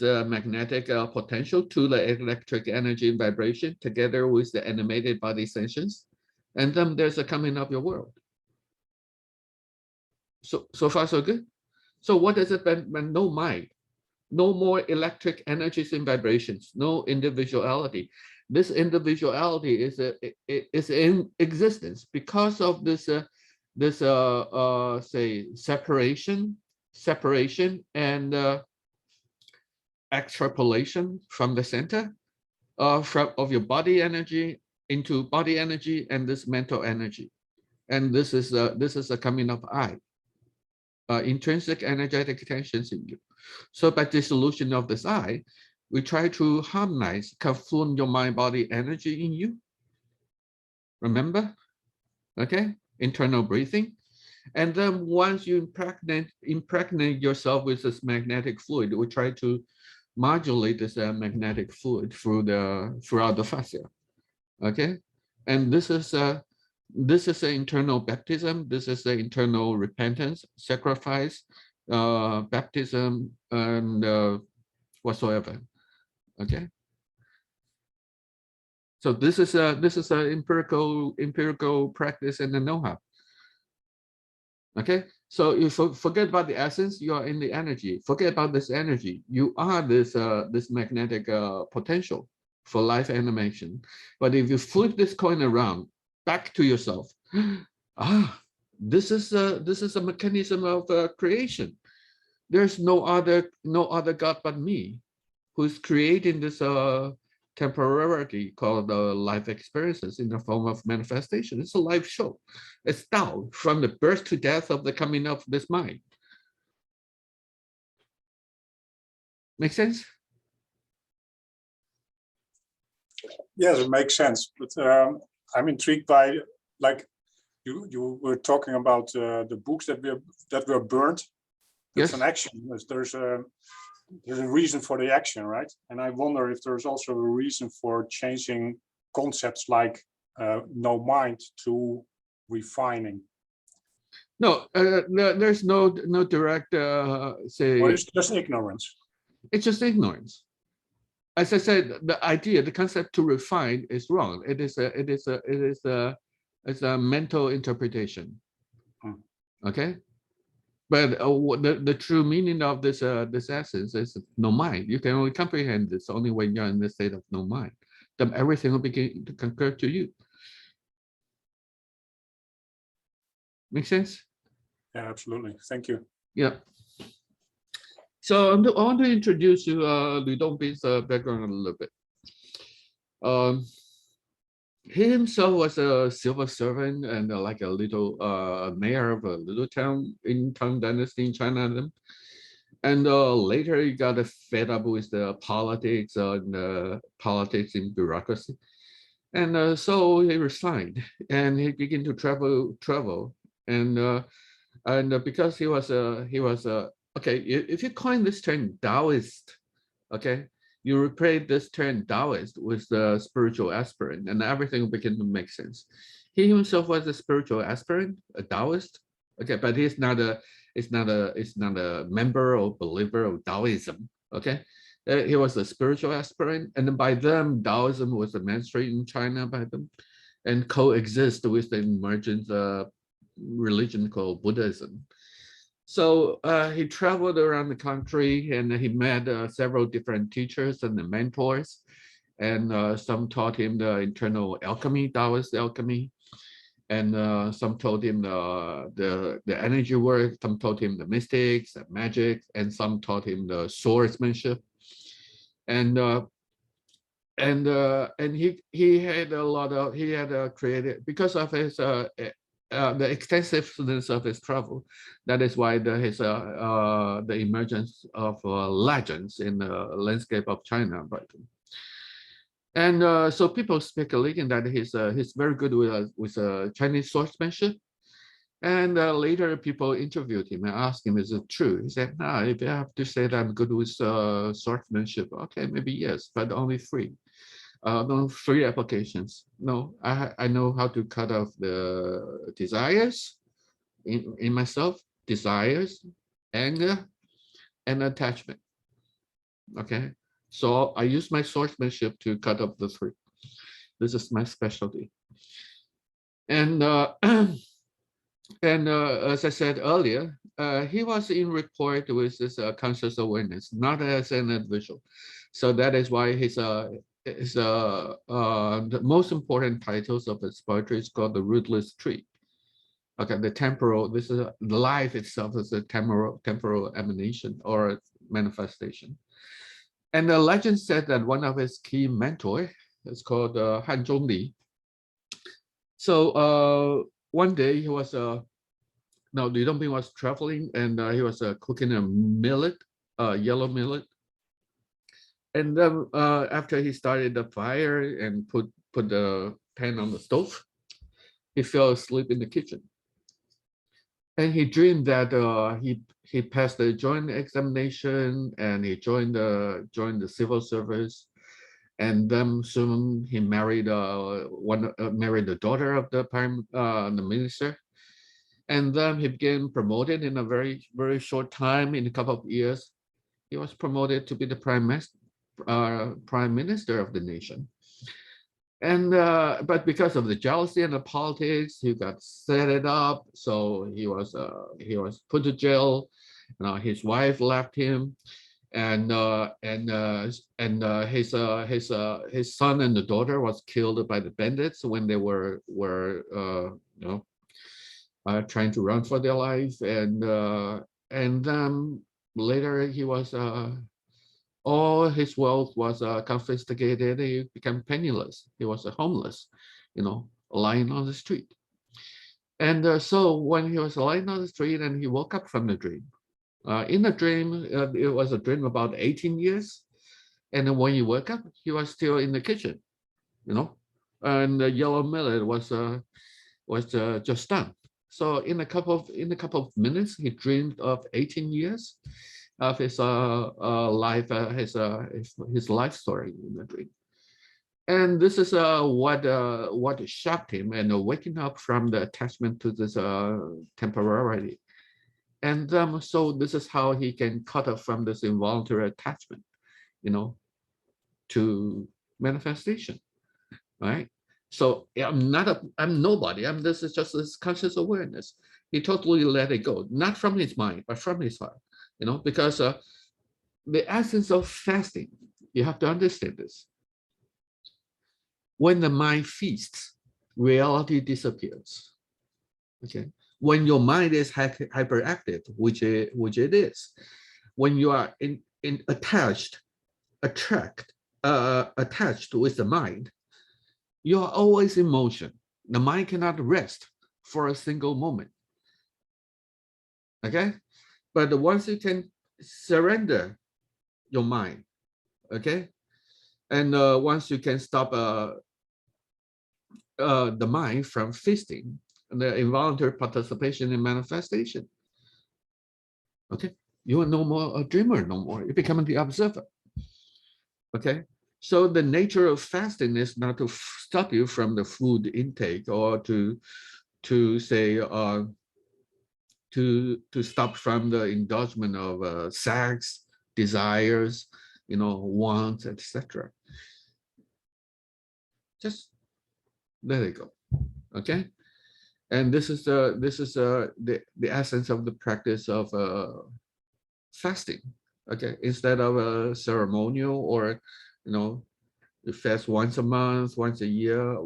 Speaker 1: magnetic potential to the electric energy and vibration together with the animated body sensations, and then there's a coming of your world. So far so good. So what does it mean? No mind, no more electric energies and vibrations, no individuality. This individuality is in existence because of this say separation and extrapolation from the center of your body energy into body energy and this mental energy, and this is a coming of I. Intrinsic energetic tensions in you. So by dissolution of this I, we try to harmonize, confluent your mind-body energy in you. Remember? Okay? Internal breathing. And then once you impregnate yourself with this magnetic fluid, we try to modulate this magnetic fluid throughout the fascia. Okay? And this is an internal baptism. This is an internal repentance, sacrifice, baptism, and whatsoever. Okay. So this is an empirical practice and the know-how. Okay. So you forget about the essence. You are in the energy. Forget about this energy. You are this magnetic potential for life animation. But if you flip this coin around, back to yourself. This is a mechanism of creation. There's no other God but me, who's creating this temporality called life experiences in the form of manifestation. It's a life show. It's Tao, from the birth to death of the coming of this mind. Make sense?
Speaker 2: Yes, it makes sense. But I'm intrigued by, like, you were talking about the books that were burned. It's an action. There's a reason for the action, right? And I wonder if there's also a reason for changing concepts like no mind to refining.
Speaker 1: No, there's no direct say.
Speaker 2: Or it's just ignorance.
Speaker 1: It's just ignorance. As I said, the idea, the concept to refine is wrong. It's a mental interpretation. Okay, but the true meaning of this essence is no mind. You can only comprehend this only when you're in the state of no mind. Then everything will begin to concur to you. Make sense?
Speaker 2: Yeah, absolutely. Thank you.
Speaker 1: Yeah. So I want to introduce you Dongbin's background a little bit. he himself was a civil servant and like a little mayor of a little town in Tang Dynasty in China. And later he got fed up with the politics and politics in bureaucracy. And so he resigned and he began to travel. And because he was okay, if you coin this term Taoist, okay, you replace this term Taoist with the spiritual aspirant, and everything began to make sense. He himself was a spiritual aspirant, a Taoist, okay, but he's not a member or believer of Taoism, okay. He was a spiritual aspirant, and by them, Taoism was the mainstream in China by them, and coexist with the emergent religion called Buddhism. So he traveled around the country and he met several different teachers and mentors, and some taught him the internal alchemy, Taoist alchemy, and some taught him the energy work, some taught him the mystics, the magic, and some taught him the swordsmanship. And he had a lot of, he had created, because of his the extensiveness of his travel. That is why the emergence of legends in the landscape of China. Right? And so people speculating that he's very good with Chinese swordsmanship. And later people interviewed him and asked him, is it true? He said, no, if you have to say that I'm good with swordsmanship, okay, maybe yes, but only three. No, 3 applications. No, I know how to cut off the desires in myself, desires, anger, and attachment. Okay, so I use my swordsmanship to cut off the 3. This is my specialty. And as I said earlier, he was in rapport with this conscious awareness, not as an individual. So that is why the most important titles of his poetry is called the Rootless tree. Okay, the temporal, this is life itself is a temporal emanation or manifestation. And the legend said that one of his key mentors is called Han Zhongli. So one day he was Li Dongbin was traveling and he was cooking a millet, yellow millet. And then after he started the fire and put the pan on the stove, he fell asleep in the kitchen. And he dreamed that he passed the joint examination and he joined the civil service. And then soon he married married the daughter of the minister. And then he became promoted in a very, very short time. In a couple of years, he was promoted to be the prime minister of the nation. And but because of the jealousy and the politics, he got set it up. So he was put to jail. His wife left him, and his son and the daughter was killed by the bandits when they were trying to run for their life. And then later he was all his wealth was confiscated. He became penniless. He was homeless, lying on the street. And so when he was lying on the street and he woke up from the dream, in the dream, it was a dream about 18 years. And then when he woke up, he was still in the kitchen, and the yellow millet was just done. So in a couple of minutes, he dreamed of 18 years of his life, his life story in the dream. And this is what shocked him and waking up from the attachment to this temporarily. And so this is how he can cut off from this involuntary attachment, to manifestation, right? So I'm nobody. This is just this conscious awareness. He totally let it go, not from his mind, but from his heart. Because the essence of fasting, you have to understand this. When the mind feasts, reality disappears. Okay. When your mind is hyperactive, which it is, when you are attached with the mind, You are always in motion. The mind cannot rest for a single moment. Okay? But once you can surrender your mind, okay? And once you can stop the mind from feasting, the involuntary participation in manifestation, okay? You are no more a dreamer no more. You become the observer, okay? So the nature of fasting is not to stop you from the food intake or to say to stop from the indulgence of sex, desires, wants, etc. Just let it go, okay? And this is the essence of the practice of fasting, okay? Instead of a ceremonial or you fast once a month, once a year,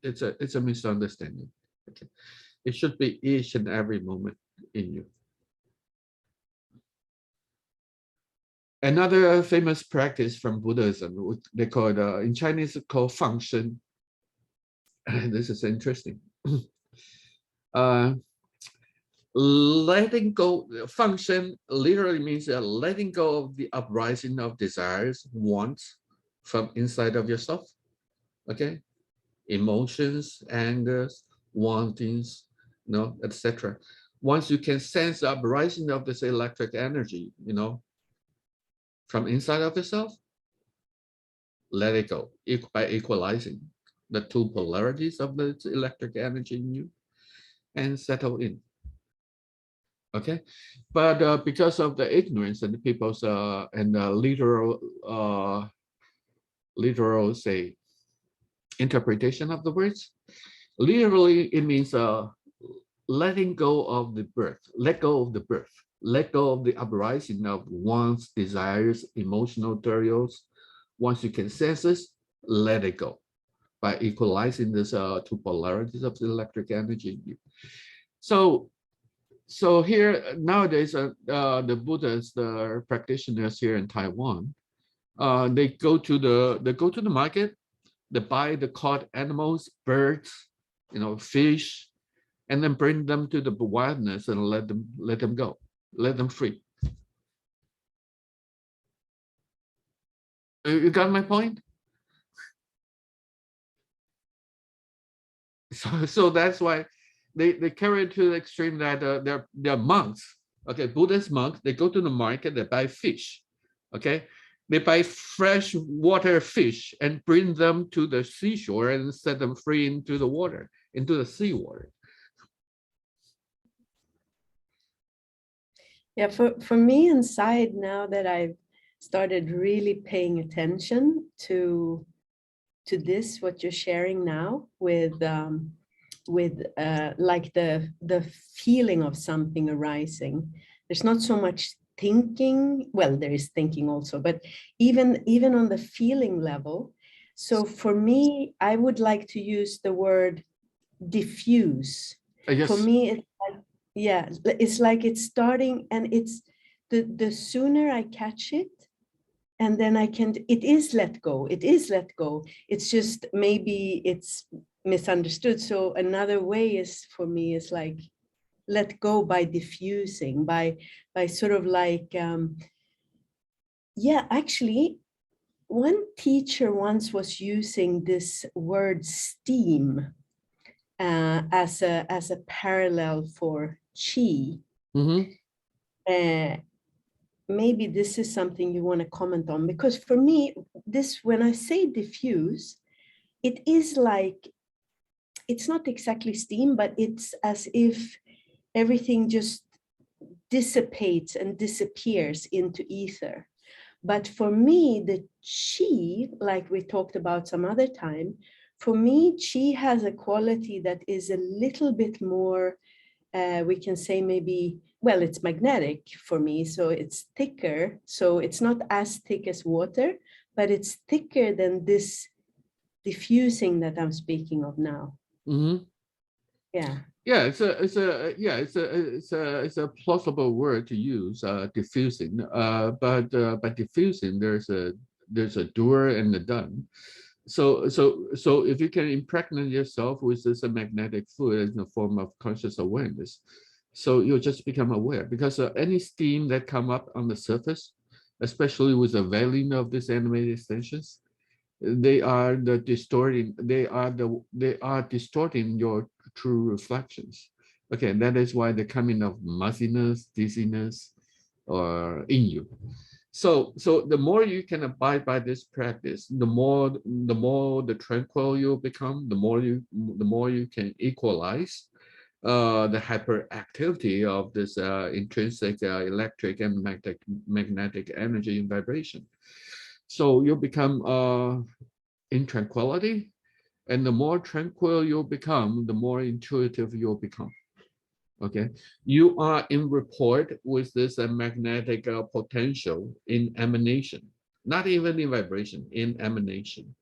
Speaker 1: it's a misunderstanding. Okay, it should be each and every moment in you. Another famous practice from Buddhism, they call it in Chinese it's called function. This is interesting. Letting go, function literally means letting go of the uprising of desires, wants from inside of yourself. Okay, emotions, angers, wantings, etc. Once you can sense the uprising of this electric energy, from inside of yourself, let it go by equalizing the two polarities of the electric energy in you and settle in. Okay, but because of the ignorance and the people's and literal say interpretation of the words, literally it means letting go of the birth, let go of the birth, let go of the uprising of wants, desires, emotional materials. Once you can sense this, let it go by equalizing this two polarities of the electric energy in you. So here nowadays, the Buddhists, the practitioners here in Taiwan, they go to the market, they buy the caught animals, birds, fish, and then bring them to the wilderness and let them go, let them free. You got my point? So that's why they carry it to the extreme that they're monks. Okay, Buddhist monks, they go to the market, they buy fish. Okay, they buy fresh water fish and bring them to the seashore and set them free into the water, into the seawater.
Speaker 4: Yeah, for me inside, now that I've started really paying attention to this, what you're sharing now with like the feeling of something arising. There's not so much thinking, well, there is thinking also, but even on the feeling level. So for me, I would like to use the word diffuse.
Speaker 1: Yes.
Speaker 4: For me, it's like, yeah, it's like it's starting, and it's the sooner I catch it, and then it is let go. It's just maybe it's misunderstood. So another way is for me is like let go by diffusing, by sort of like, yeah, actually, one teacher once was using this word steam as a parallel for chi.
Speaker 1: Mm-hmm.
Speaker 4: Maybe this is something you want to comment on, because for me, when I say diffuse, it is like, it's not exactly steam, but it's as if everything just dissipates and disappears into ether. But for me, the chi, like we talked about some other time, for me, chi has a quality that is a little bit more, we can say maybe, well, it's magnetic for me, so it's thicker. So it's not as thick as water, but it's thicker than this diffusing that I'm speaking of now.
Speaker 1: Mm-hmm.
Speaker 4: Yeah.
Speaker 1: Yeah, it's a plausible word to use, diffusing. But diffusing, there's a doer and a done. So if you can impregnate yourself with this magnetic fluid in the form of conscious awareness, so you'll just become aware, because any steam that come up on the surface, especially with the veiling of these animated extensions, they are distorting your true reflections. Okay, that is why the coming of muzziness, dizziness, or in you. So the more you can abide by this practice, the more the tranquil you become, the more you can equalize the hyperactivity of this intrinsic electric and magnetic energy and vibration. So you become in tranquility, and the more tranquil you become, the more intuitive you'll become. Okay, you are in rapport with this magnetic potential in emanation, not even in vibration, in emanation.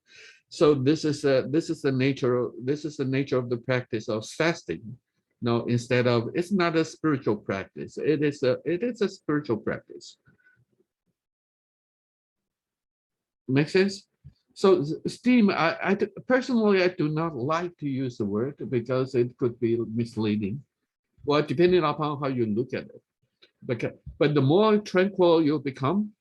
Speaker 1: So this is the nature of the practice of fasting. Now, instead of, it's not a spiritual practice, it is a spiritual practice. Make sense? So steam, I personally, I do not like to use the word because it could be misleading. Well, depending upon how you look at it. But the more tranquil you become,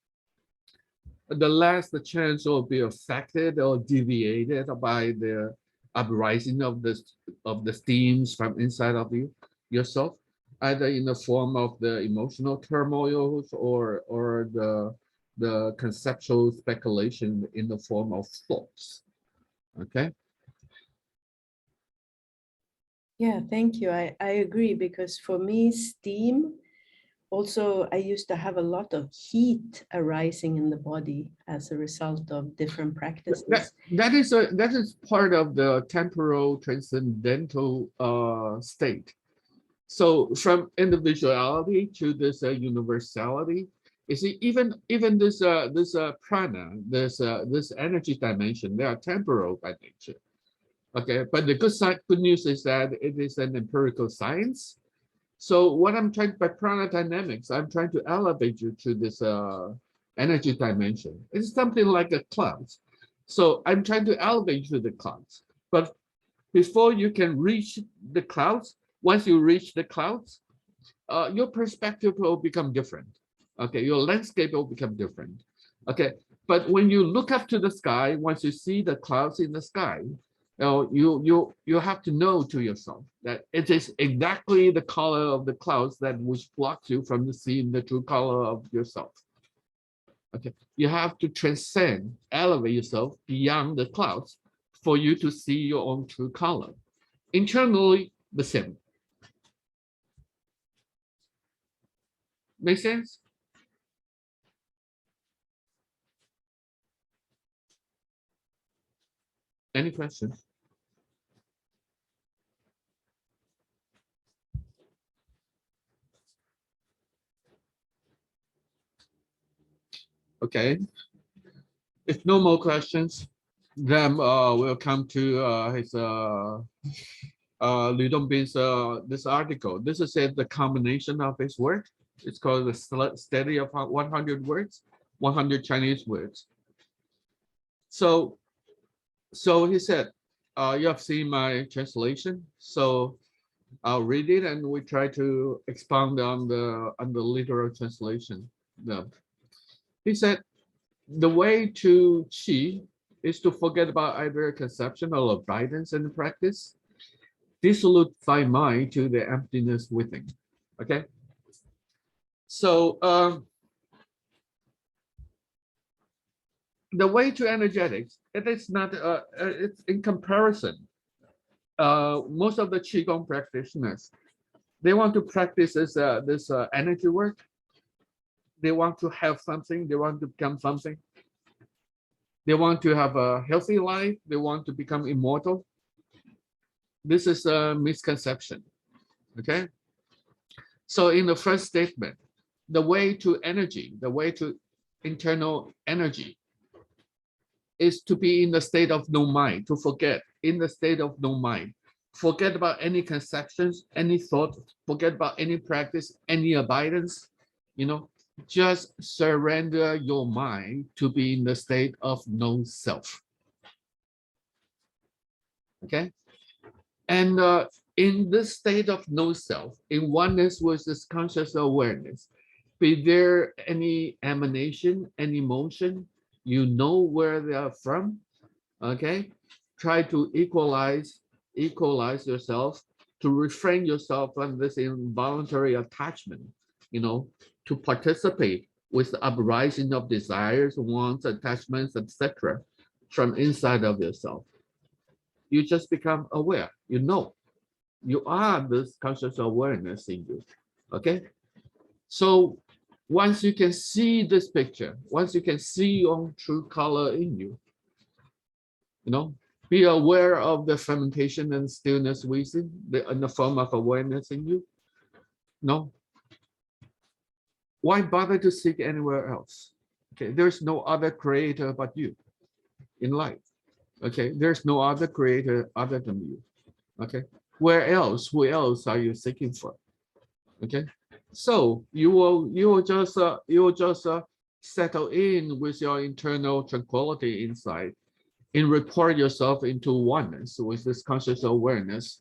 Speaker 1: the less the chance will be affected or deviated by the uprising of the steams from inside of yourself, either in the form of the emotional turmoils or the conceptual speculation in the form of thoughts. Okay.
Speaker 4: Yeah, thank you. I agree, because for me, steam, also, I used to have a lot of heat arising in the body as a result of different practices.
Speaker 1: That is part of the temporal transcendental state. So from individuality to this universality, you see, even this prana, this energy dimension, they are temporal by nature. Okay, but the good news is that it is an empirical science. So what I'm trying, by Prana Dynamics, I'm trying to elevate you to this energy dimension. It's something like a clouds. So I'm trying to elevate you to the clouds. But before you can reach the clouds, once you reach the clouds, your perspective will become different. Okay, your landscape will become different. Okay, but when you look up to the sky, once you see the clouds in the sky, you have to know to yourself that it is exactly the color of the clouds that which blocks you from seeing the true color of yourself. Okay, you have to transcend, elevate yourself beyond the clouds for you to see your own true color. Internally, the same. Make sense? Any questions? Okay. If no more questions, then we'll come to his Liu Dongbin's this article. This is the combination of his work. It's called the study of 100 words, 100 Chinese words. So he said, you have seen my translation, so I'll read it and we try to expound on the literal translation. He said, the way to qi is to forget about either conception or abidance in the practice. Dissolute thy mind to the emptiness within. Okay. So the way to energetics, it is not. It's in comparison. Most of the qigong practitioners, they want to practice this energy work. They want to have something. They want to become something. They want to have a healthy life. They want to become immortal. This is a misconception. Okay. So in the first statement, the way to energy, the way to internal energy is to be in the state of no mind, to forget, in the state of no mind. Forget about any conceptions, any thought, forget about any practice, any abidance, just surrender your mind to be in the state of no self. Okay, and in this state of no self, in oneness with this conscious awareness, be there any emanation, any motion, you know where they are from. Okay, try to equalize yourself, to refrain yourself from this involuntary attachment, you know, to participate with the uprising of desires, wants, attachments, etc. from inside of yourself. You just become aware, you know, you are this conscious awareness in you. Okay, so once you can see this picture, once you can see your own true color in you, you know, be aware of the fermentation and stillness within in the form of awareness in you. No, why bother to seek anywhere else? Okay, there's no other creator but you in life. Okay, there's no other creator other than you. Okay, where else? Who else are you seeking for? Okay, so you will just settle in with your internal tranquility inside, and report yourself into oneness with this conscious awareness,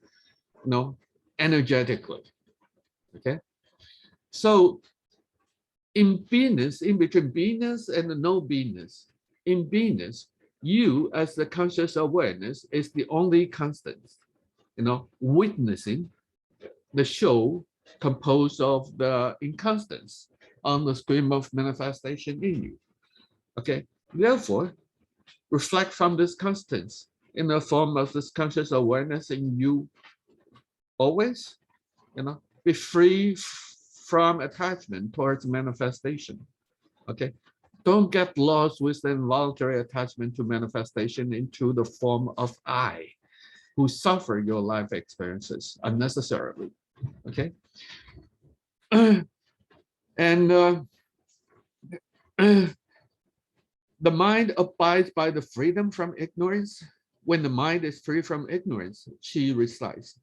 Speaker 1: you know, energetically. Okay, so in beingness, in between beingness and no beingness, in beingness, you as the conscious awareness is the only constant, you know, witnessing the show composed of the inconstants on the screen of manifestation in you. Okay, therefore, reflect from this constants in the form of this conscious awareness in you always, you know, be free from attachment towards manifestation. Okay, don't get lost with the involuntary attachment to manifestation into the form of I, who suffer your life experiences unnecessarily. Okay, and the mind abides by the freedom from ignorance. When the mind is free from ignorance, chi resides.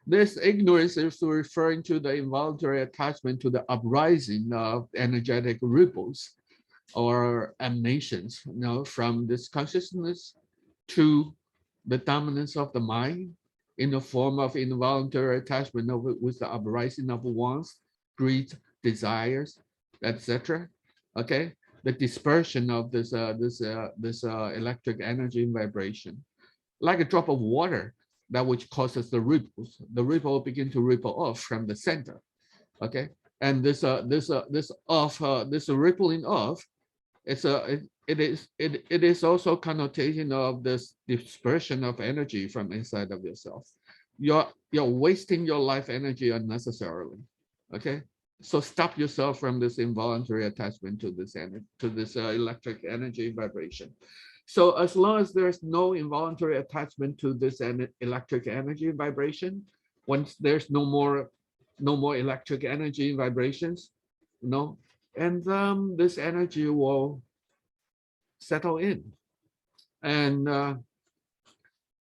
Speaker 1: This ignorance is referring to the involuntary attachment to the uprising of energetic ripples or emanations, you know, from this consciousness to the dominance of the mind in the form of involuntary attachment of it with the uprising of wants, greed, desires, etc. Okay, the dispersion of this electric energy and vibration, like a drop of water, that which causes the ripples. The ripple begin to ripple off from the center. Okay, and this rippling off, it is also connotation of this dispersion of energy from inside of yourself. You're wasting your life energy unnecessarily. Okay, so stop yourself from this involuntary attachment to this energy, to this electric energy vibration. So as long as there's no involuntary attachment to this electric energy vibration, once there's no more electric energy vibrations, you know, and this energy will settle in, and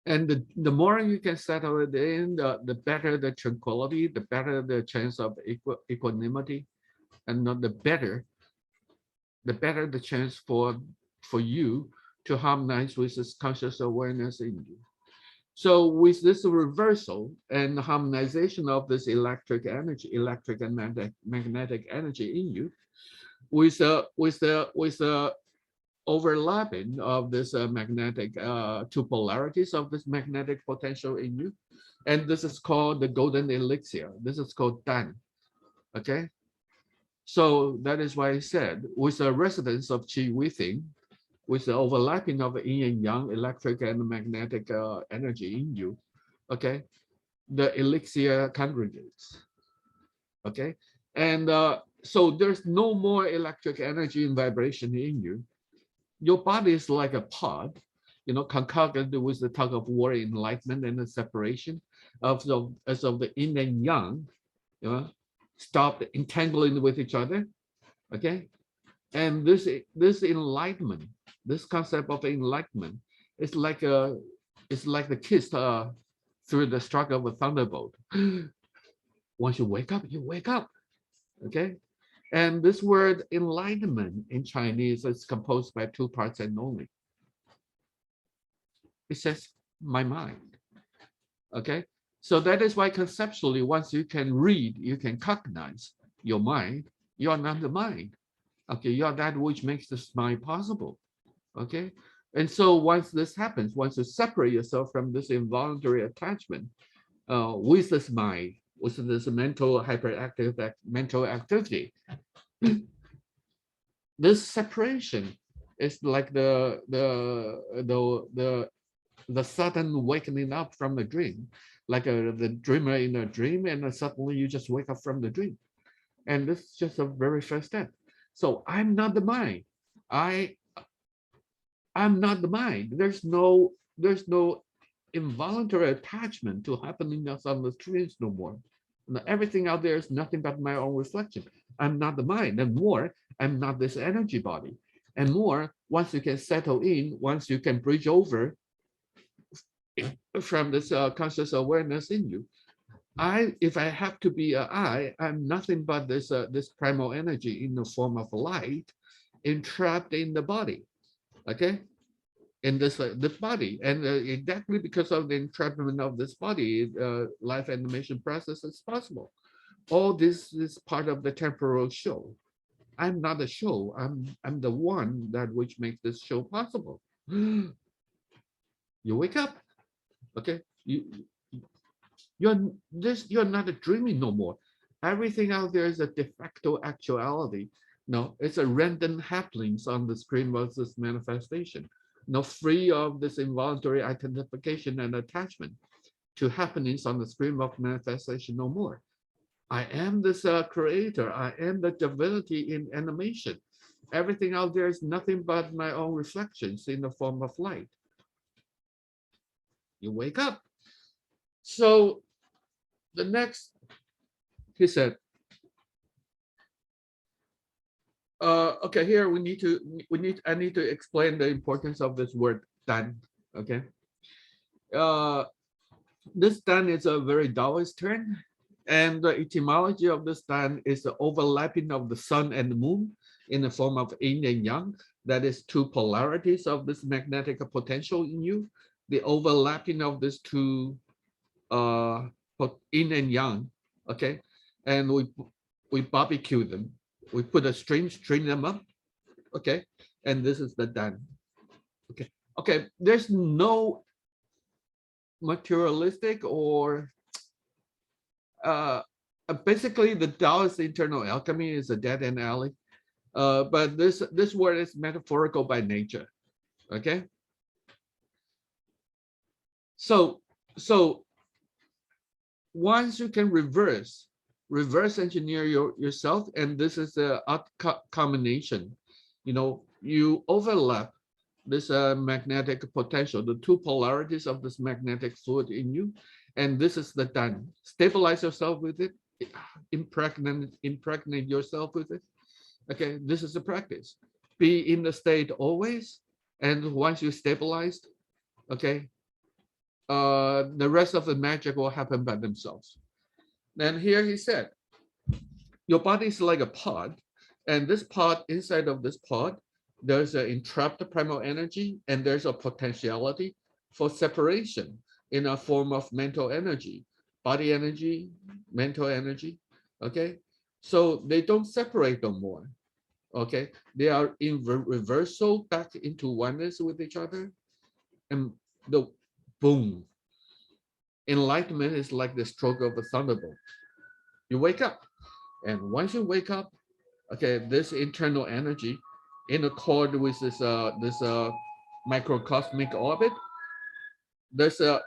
Speaker 1: the more you can settle it in, the better the tranquility, the better the chance of equanimity, and the better the chance for you to harmonize with this conscious awareness in you. So with this reversal and harmonization of this electric energy, electric and magnetic energy in you, with the overlapping of this magnetic two polarities of this magnetic potential in you, and this is called the golden elixir. This is called Dan. Okay, so that is why I said with the residence of chi within, with the overlapping of yin and yang, electric and magnetic energy in you, okay, the elixir congregates. Okay, and so there's no more electric energy and vibration in you. Your body is like a pod, you know, concocted with the tug of war, enlightenment, and the separation of the yin and yang, you know, stop entangling with each other. Okay, and this enlightenment, this concept of enlightenment, is like the kiss through the stroke of a thunderbolt. Once you wake up, you wake up. Okay, and this word enlightenment in Chinese is composed by two parts and only. It says my mind. Okay, so that is why conceptually, once you can read, you can cognize your mind, you are not the mind. Okay, you are that which makes this mind possible. Okay, and so once this happens, once you separate yourself from this involuntary attachment with this mind, with this mental hyperactive mental activity, this separation is like the sudden wakening up from a dream, like the dreamer in a dream, and suddenly you just wake up from the dream. And this is just a very first step. So I'm not the mind. I'm not the mind. There's no involuntary attachment to happenings on the streets no more. Everything out there is nothing but my own reflection. I'm not the mind, and more, I'm not this energy body. And more, once you can settle in, once you can bridge over from this conscious awareness in you, if I have to be I'm nothing but this primal energy in the form of light, entrapped in the body. Okay, in this body, and exactly because of the entrapment of this body, life animation process is possible. All this is part of the temporal show. I'm not a show. I'm the one that which makes this show possible. You wake up. Okay, you're not dreaming no more. Everything out there is a de facto actuality. No, it's a random happenings on the screen of this manifestation. No, free of this involuntary identification and attachment to happenings on the screen of manifestation no more. I am this creator. I am the divinity in animation. Everything out there is nothing but my own reflections in the form of light. You wake up. So the next, he said, okay, here I need to explain the importance of this word dan. Okay, this dan is a very Taoist term, and the etymology of this dan is the overlapping of the sun and the moon in the form of yin and yang. That is two polarities of this magnetic potential in you. The overlapping of these two yin and yang. Okay, and we barbecue them. We put a string them up, okay, and this is the dan. Okay, okay. There's no materialistic or basically the Taoist internal alchemy is a dead end alley, but this word is metaphorical by nature. Okay, so once you can reverse engineer yourself, and this is the combination, you know, you overlap this magnetic potential, the two polarities of this magnetic fluid in you, and this is the dan. Stabilize yourself with it, impregnate yourself with it. Okay, this is the practice. Be in the state always, and once you stabilized, okay, the rest of the magic will happen by themselves. Then here he said, your body is like a pod, and this pod, inside of this pod, there's an entrapped primal energy, and there's a potentiality for separation in a form of mental energy, body energy, mental energy. Okay, so they don't separate no more. Okay, they are in reversal back into oneness with each other, and the boom. Enlightenment is like the stroke of a thunderbolt. You wake up, and once you wake up, okay, this internal energy in accord with this microcosmic orbit, there's a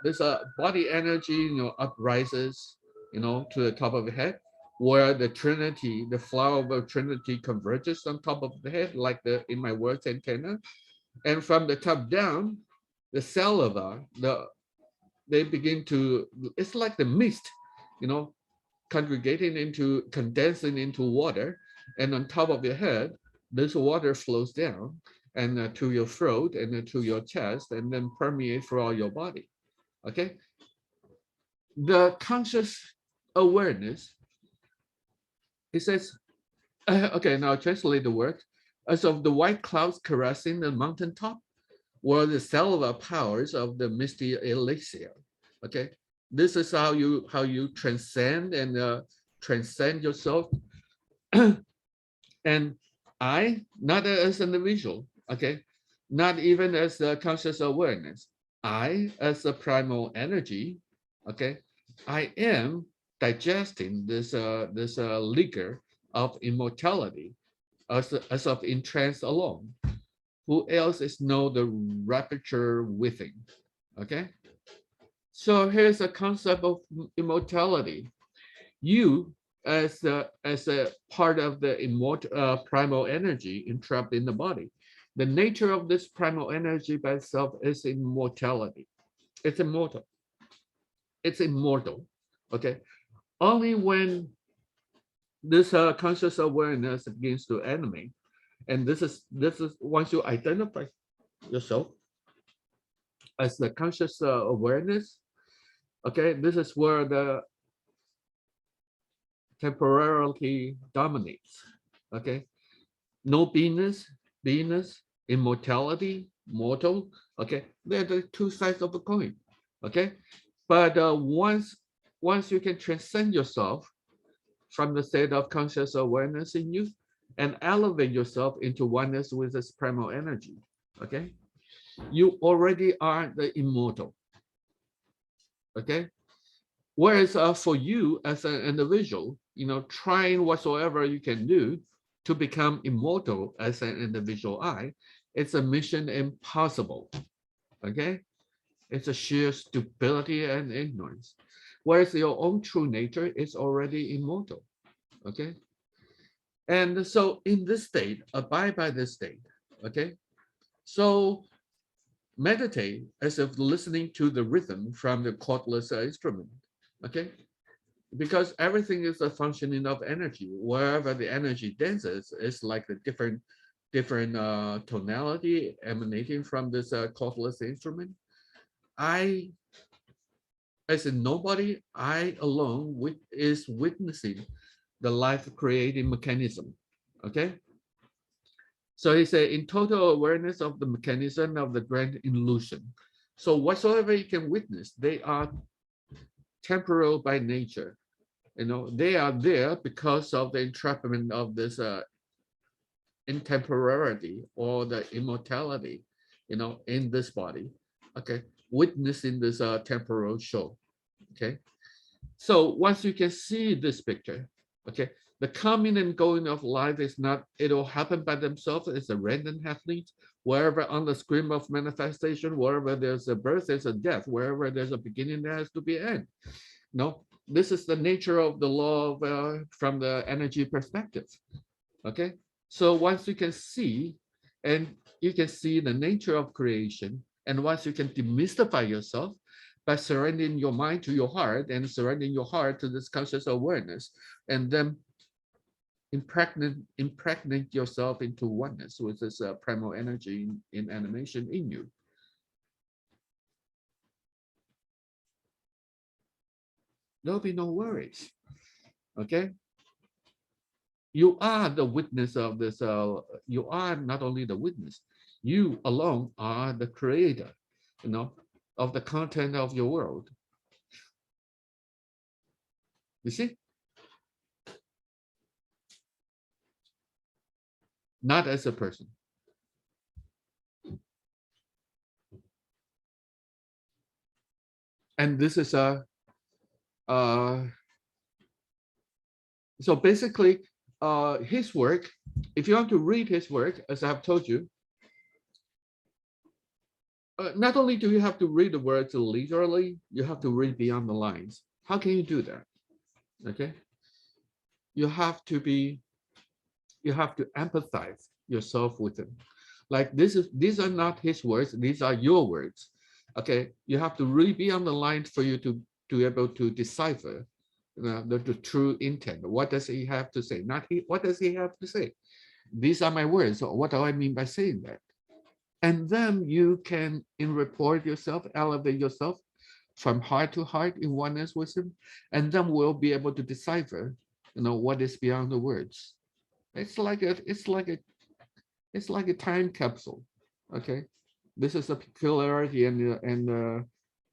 Speaker 1: body energy, you know, uprises, you know, to the top of the head, where the trinity, the flower of the trinity converges on top of the head, like in my words, antenna, and from the top down, the saliva, they begin to, it's like the mist, you know, condensing into water, and on top of your head, this water flows down and to your throat and to your chest, and then permeate throughout your body. Okay, the conscious awareness, he says, okay, now translate the word, as of the white clouds caressing the mountaintop, were the salva powers of the misty elixir. Okay, This is how you transcend and transcend yourself. And I, not as an individual, okay, not even as a conscious awareness. I, as a primal energy, okay, I am digesting this liquor of immortality as of in trance alone. Who else is know the rapture within? Okay. So here's a concept of immortality. You, as a part of the immortal primal energy entrapped in the body, the nature of this primal energy by itself is immortality. It's immortal. It's immortal. Okay. Only when this conscious awareness begins to animate, and this is once you identify yourself as the conscious awareness. Okay, this is where the temporality dominates. Okay, no beingness, immortality, mortal. Okay, they're the two sides of the coin. Okay, but once you can transcend yourself from the state of conscious awareness in you and elevate yourself into oneness with this primal energy. Okay, you already are the immortal. Okay, whereas for you as an individual, trying whatsoever you can do to become immortal as an individual I, it's a mission impossible. Okay, it's a sheer stupidity and ignorance. Whereas your own true nature is already immortal. Okay, and so in this state, abide by this state. Okay, so meditate as if listening to the rhythm from the cordless instrument. Okay, because everything is a functioning of energy. Wherever the energy dances, is like the different tonality emanating from this cordless instrument. I, as in nobody, I alone is witnessing the life creating mechanism. Okay, so he said, in total awareness of the mechanism of the grand illusion. So whatsoever you can witness, they are temporal by nature. They are there because of the entrapment of this intemporality or the immortality, in this body. Okay, witnessing this temporal show. Okay, so once you can see this picture, okay, the coming and going of life is not, it'll happen by themselves. It's a random happening. Wherever on the screen of manifestation, wherever there's a birth, there's a death. Wherever there's a beginning, there has to be an end. No, this is the nature of the law of, from the energy perspective. Okay, so once you can see, and you can see the nature of creation, and once you can demystify yourself by surrendering your mind to your heart and surrendering your heart to this conscious awareness, and then impregnate yourself into oneness with this primal energy in animation in you. There'll be no worries. Okay, you are the witness of this. You are not only the witness, you alone are the creator, of the content of your world. You see? Not as a person. And this is so basically his work, if you want to read his work, as I have told you, not only do you have to read the words literally, you have to read beyond the lines. How can you do that? Okay, you have to empathize yourself with him. Like these are not his words, these are your words. Okay, you have to really be on the line for you to be able to decipher the true intent. What does he have to say? Not he. What does he have to say? These are my words. So what do I mean by saying that? And then you can, in rapport yourself, elevate yourself from heart to heart in oneness with him, and then we'll be able to decipher, what is beyond the words. It's like a time capsule. Okay, this is a peculiarity and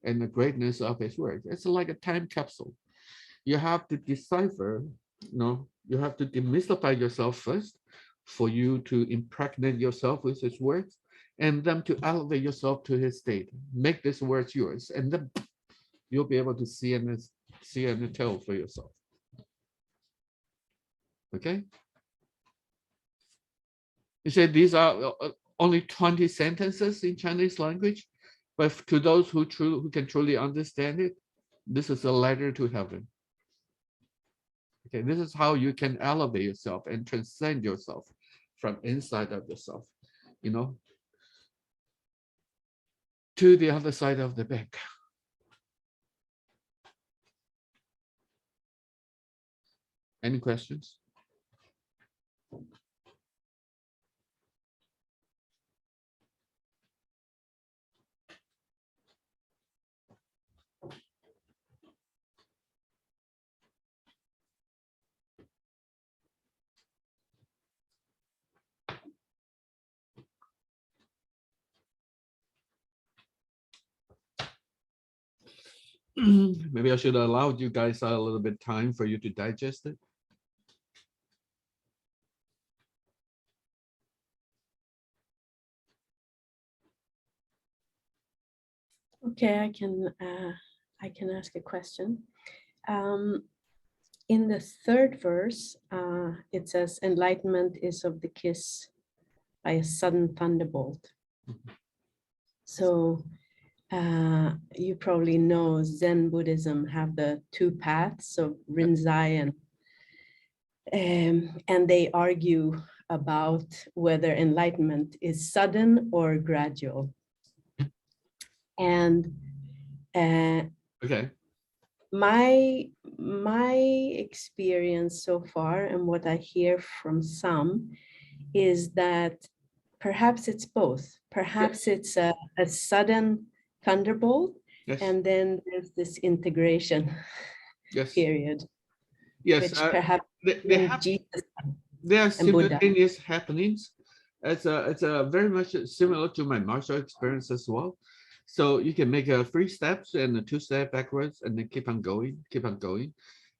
Speaker 1: and the greatness of his work. It's like a time capsule. You have to decipher, you have to demystify yourself first for you to impregnate yourself with his words, and then to elevate yourself to his state. Make these words yours, and then you'll be able to see and tell for yourself. Okay? You say these are only 20 sentences in Chinese language, but to those who can truly understand it, this is a letter to heaven. Okay, this is how you can elevate yourself and transcend yourself from inside of yourself, to the other side of the bank. Any questions? Maybe I should allow you guys a little bit time for you to digest it.
Speaker 4: Okay, I can ask a question. In the third verse, it says, enlightenment is of the kiss by a sudden thunderbolt. So you probably know Zen Buddhism have the two paths of Rinzai, and they argue about whether enlightenment is sudden or gradual. And
Speaker 1: Okay.
Speaker 4: My experience so far, and what I hear from some, is that perhaps it's both. Perhaps it's a sudden thunderbolt,
Speaker 1: Yes.
Speaker 4: and then there's this integration period.
Speaker 1: Yes.
Speaker 4: Which perhaps Jesus
Speaker 1: there are
Speaker 4: and Buddha.
Speaker 1: simultaneous happenings. It's a very much similar to my martial experience as well. So you can make 3 steps and a 2 step backwards, and then keep on going.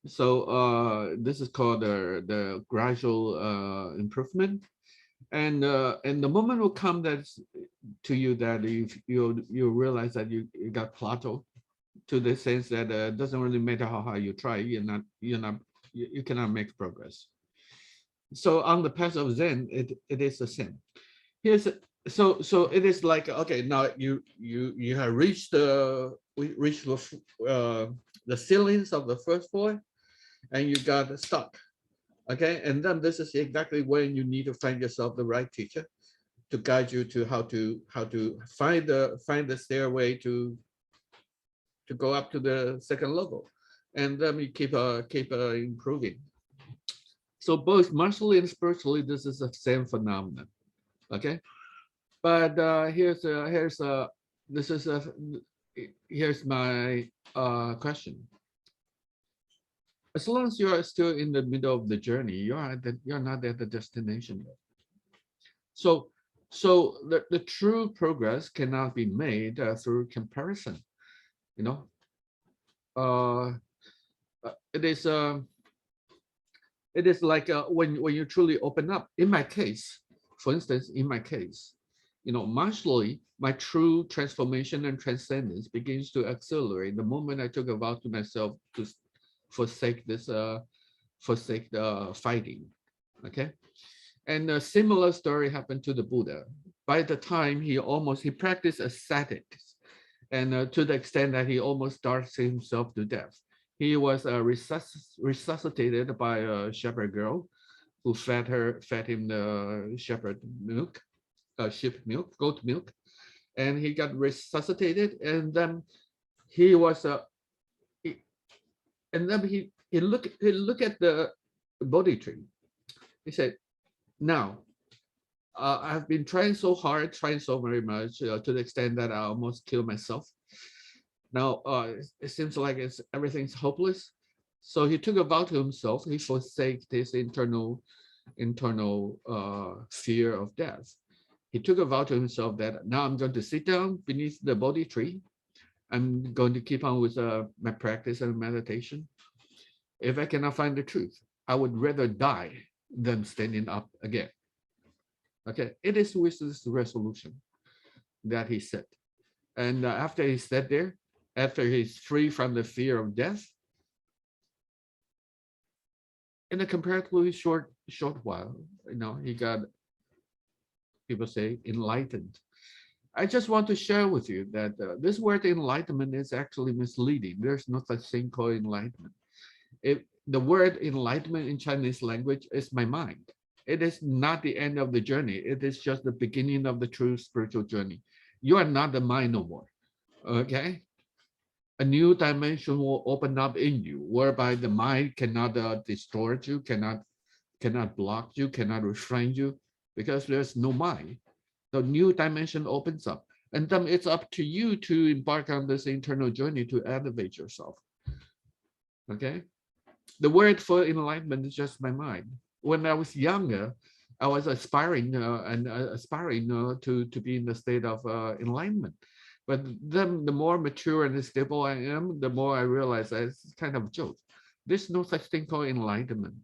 Speaker 1: So this is called the gradual improvement. And the moment will come that to you that you realize that you got plateau, to the sense that it doesn't really matter how hard you try, you cannot make progress. So on the path of Zen, it is the same. So it is like, okay, now you have reached the ceilings of the first floor, and you got stuck. Okay, and then this is exactly when you need to find yourself the right teacher to guide you to how to find the stairway to go up to the second level, and then you keep improving. So both martially and spiritually, this is the same phenomenon. Okay, but here's my question. As long as you are still in the middle of the journey, you're not at the destination yet. So the true progress cannot be made through comparison. It is like when you truly open up. In my case, for instance, martially, my true transformation and transcendence begins to accelerate the moment I took a vow to myself to forsake the fighting. Okay, and a similar story happened to the Buddha. By the time he practiced ascetics, and to the extent that he almost starved himself to death. He was resuscitated by a shepherd girl who fed him the shepherd milk, goat milk, and he got resuscitated. And then he was he looked at the Bodhi tree. He said, "Now, I've been trying so hard, trying so very much, to the extent that I almost killed myself. Now it seems like everything's hopeless." So he took a vow to himself. He forsake this internal fear of death. He took a vow to himself that now I'm going to sit down beneath the Bodhi tree. I'm going to keep on with my practice and meditation. If I cannot find the truth, I would rather die than standing up again. Okay, it is with this resolution that he said. And after he sat there, after he's free from the fear of death, in a comparatively short while, he got, people say, enlightened. I just want to share with you that this word enlightenment is actually misleading. There's no such thing called enlightenment. The word enlightenment in Chinese language is my mind. It is not the end of the journey. It is just the beginning of the true spiritual journey. You are not the mind no more. Okay? A new dimension will open up in you, whereby the mind cannot distort you, cannot block you, cannot restrain you, because there's no mind. The new dimension opens up, and then it's up to you to embark on this internal journey to elevate yourself. Okay? The word for enlightenment is just my mind. When I was younger, I was aspiring to be in the state of enlightenment. But then the more mature and stable I am, the more I realize it's kind of a joke. There's no such thing called enlightenment.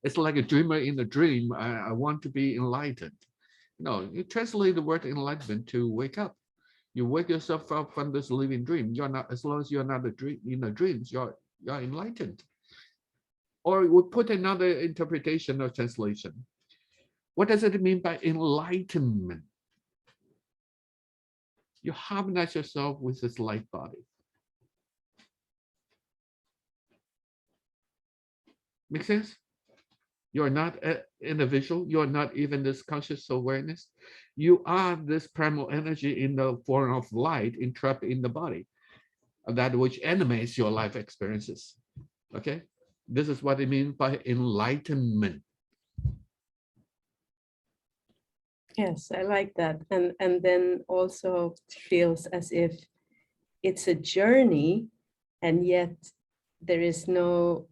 Speaker 1: It's like a dreamer in a dream. I want to be enlightened. No, you translate the word enlightenment to wake up. You wake yourself up from this living dream. You're not, as long as you're not in a dream, you're enlightened. Or we put another interpretation or translation. What does it mean by enlightenment? You harmonize yourself with this light body. Make sense? You're not an individual. You're not even this conscious awareness. You are this primal energy in the form of light entrapped in the body, that which animates your life experiences. Okay? This is what it means by enlightenment.
Speaker 4: Yes, I like that. And then also feels as if it's a journey, and yet there is no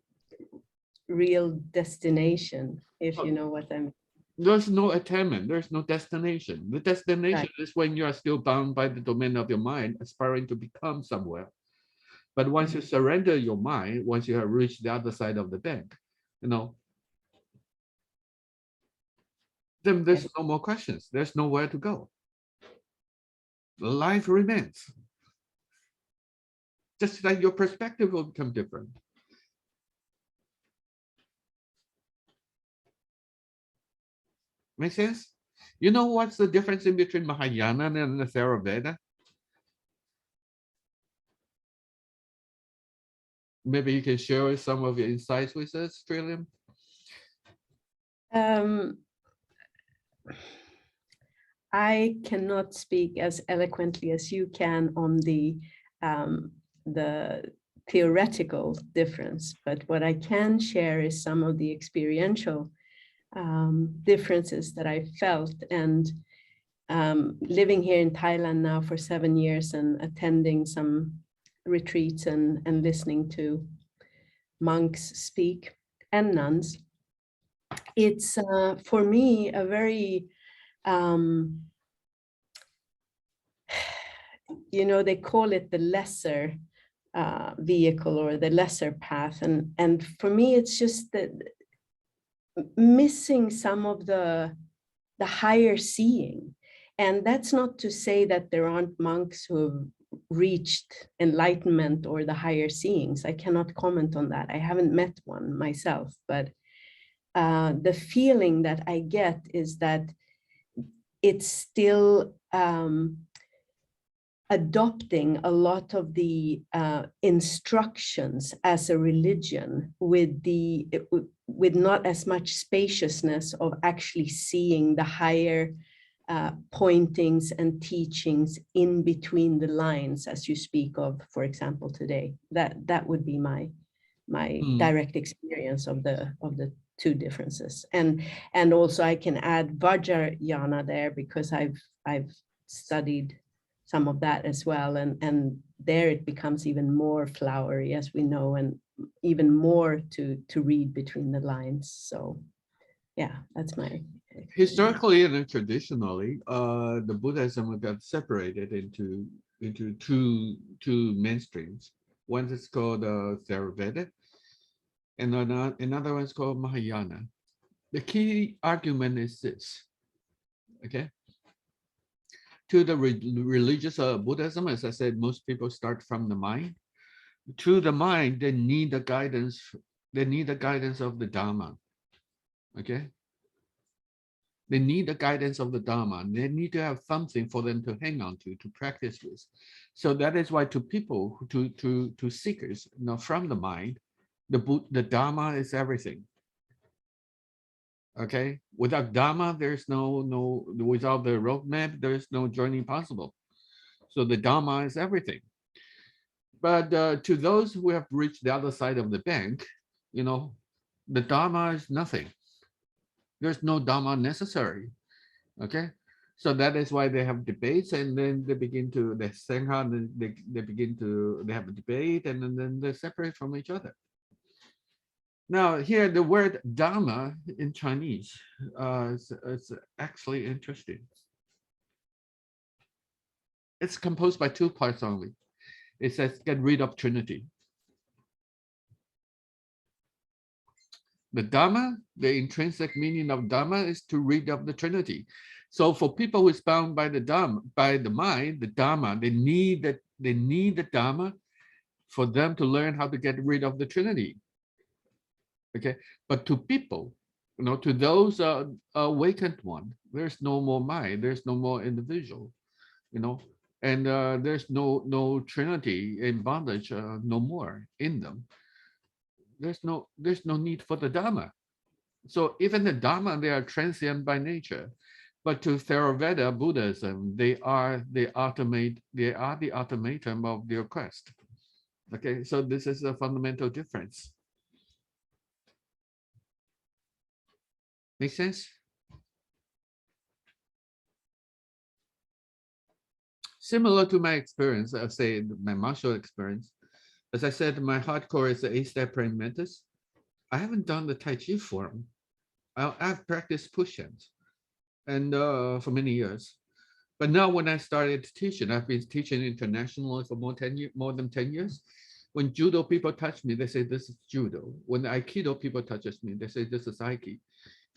Speaker 4: real destination, if you know what I mean.
Speaker 1: There's no attainment, there's no destination. The destination is when you are still bound by the domain of your mind, aspiring to become somewhere. But once you surrender your mind, once you have reached the other side of the bank, then there's no more questions. There's nowhere to go. Life remains. Just like your perspective will become different. Make sense? You know what's the difference in between Mahayana and the Theravada? Maybe you can share some of your insights with us, Trillium.
Speaker 4: I cannot speak as eloquently as you can on the theoretical difference, but what I can share is some of the experiential differences that I felt. And living here in Thailand now for 7 years and attending some retreats and listening to monks speak and nuns, it's for me a very they call it the lesser vehicle or the lesser path, and for me it's just that missing some of the higher seeing. And that's not to say that there aren't monks who have reached enlightenment or the higher seeings. I cannot comment on that. I haven't met one myself, but the feeling that I get is that it's still adopting a lot of the instructions as a religion with not as much spaciousness of actually seeing the higher pointings and teachings in between the lines, as you speak of, for example, today. That would be my direct experience of the two differences. And also I can add Vajrayana there, because I've studied some of that as well, and there it becomes even more flowery, as we know, and even more to read between the lines. So yeah, that's my
Speaker 1: Historically and traditionally, the Buddhism got separated into two mainstreams. One is called Theravada, and another one is called Mahayana. The key argument is this, okay? To the religious Buddhism, as I said, most people start from the mind. To the mind, they need the guidance. They need the guidance of the Dharma, okay? They need the guidance of the Dharma. They need to have something for them to hang on to practice with. So that is why to people, to seekers, you know, from the mind, the Dharma is everything. Okay, without Dharma, there's without the roadmap, there's no journey possible. So the Dharma is everything. But to those who have reached the other side of the bank, you know, the Dharma is nothing. There's no Dharma necessary. Okay, so that is why they have debates, and then they begin to they have a debate, and then they separate from each other. Now here the word Dharma in Chinese is actually interesting. It's composed by two parts only. It says get rid of trinity. The Dharma, the intrinsic meaning of Dharma is to rid of the trinity. So for people who is bound by the Dharma, by the mind, the Dharma, they need the Dharma for them to learn how to get rid of the trinity. Okay, but to people, you know, to those awakened one, there's no more mind, there's no more individual, you know, and there's no trinity in bondage, no more in them. There's no need for the Dharma. So even the Dharma, they are transient by nature. But to Theravada Buddhism, they are the automaton of their quest. Okay, so this is a fundamental difference. Make sense? Similar to my experience, I say my martial experience. As I said, my hardcore is the 8-step praying mantis. I haven't done the Tai Chi form. I've practiced push-ins and for many years. But now when I started teaching, I've been teaching internationally for more than 10 years. When judo people touch me, they say this is judo. When the Aikido people touches me, they say this is Aiki.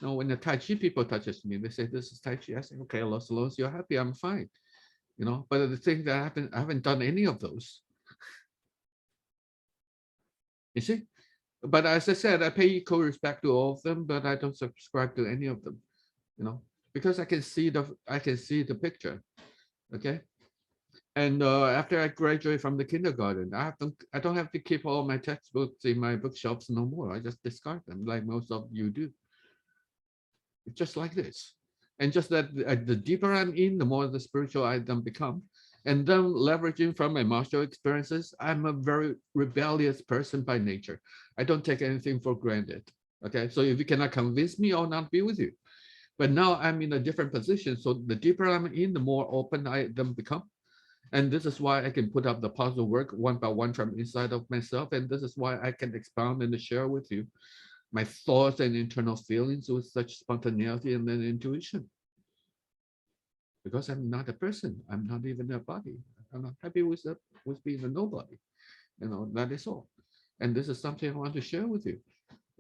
Speaker 1: Now, when the Tai Chi people touches me, they say this is Tai Chi. I say, okay, as long as you're happy, I'm fine. You know, but the thing that I haven't done any of those. You see? But as I said, I pay equal respect to all of them, but I don't subscribe to any of them, you know, because I can see the picture. Okay. And after I graduate from the kindergarten, I don't have to keep all my textbooks in my bookshelves no more. I just discard them like most of you do. It's just like this. And just that the deeper I'm in, the more the spiritual I then become. And then leveraging from my martial experiences, I'm a very rebellious person by nature. I don't take anything for granted. Okay, so if you cannot convince me, I'll not be with you. But now I'm in a different position. So the deeper I'm in, the more open I then become. And this is why I can put up the puzzle work one by one from inside of myself. And this is why I can expound and share with you my thoughts and internal feelings with such spontaneity and then intuition. Because I'm not a person, I'm not even a body. I'm not happy with being a nobody. You know, that is all. And this is something I want to share with you.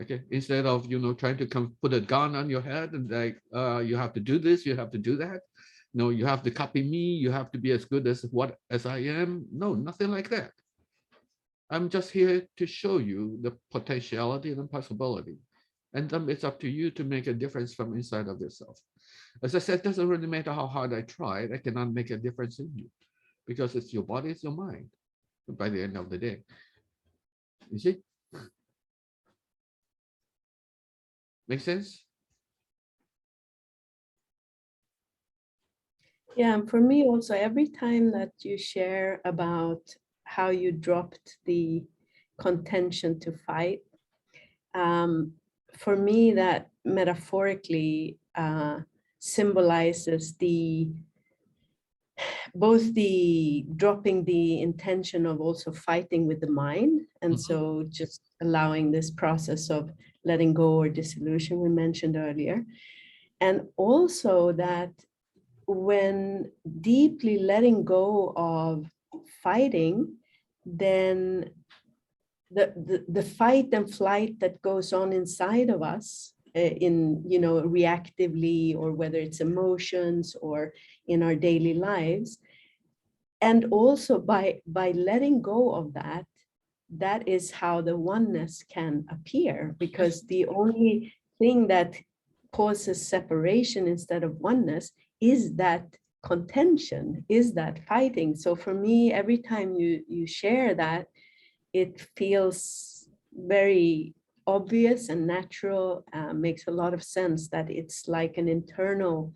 Speaker 1: Okay, instead of, you know, trying to put a gun on your head and like, you have to do this, you have to do that. No, you have to copy me, you have to be as good as I am. No, nothing like that. I'm just here to show you the potentiality and the possibility. And then it's up to you to make a difference from inside of yourself. As I said, it doesn't really matter how hard I try, I cannot make a difference in you because it's your body, it's your mind by the end of the day. You see? Make sense?
Speaker 4: Yeah, and for me also, every time that you share about how you dropped the contention to fight, for me that metaphorically symbolizes both the dropping the intention of also fighting with the mind, and so just allowing this process of letting go or dissolution we mentioned earlier. And also that when deeply letting go of fighting, then the fight and flight that goes on inside of us in, reactively, or whether it's emotions or in our daily lives. And also by letting go of that, that is how the oneness can appear, because the only thing that causes separation instead of oneness is that contention, is that fighting. So for me, every time you share that, it feels very obvious and natural, makes a lot of sense that it's like an internal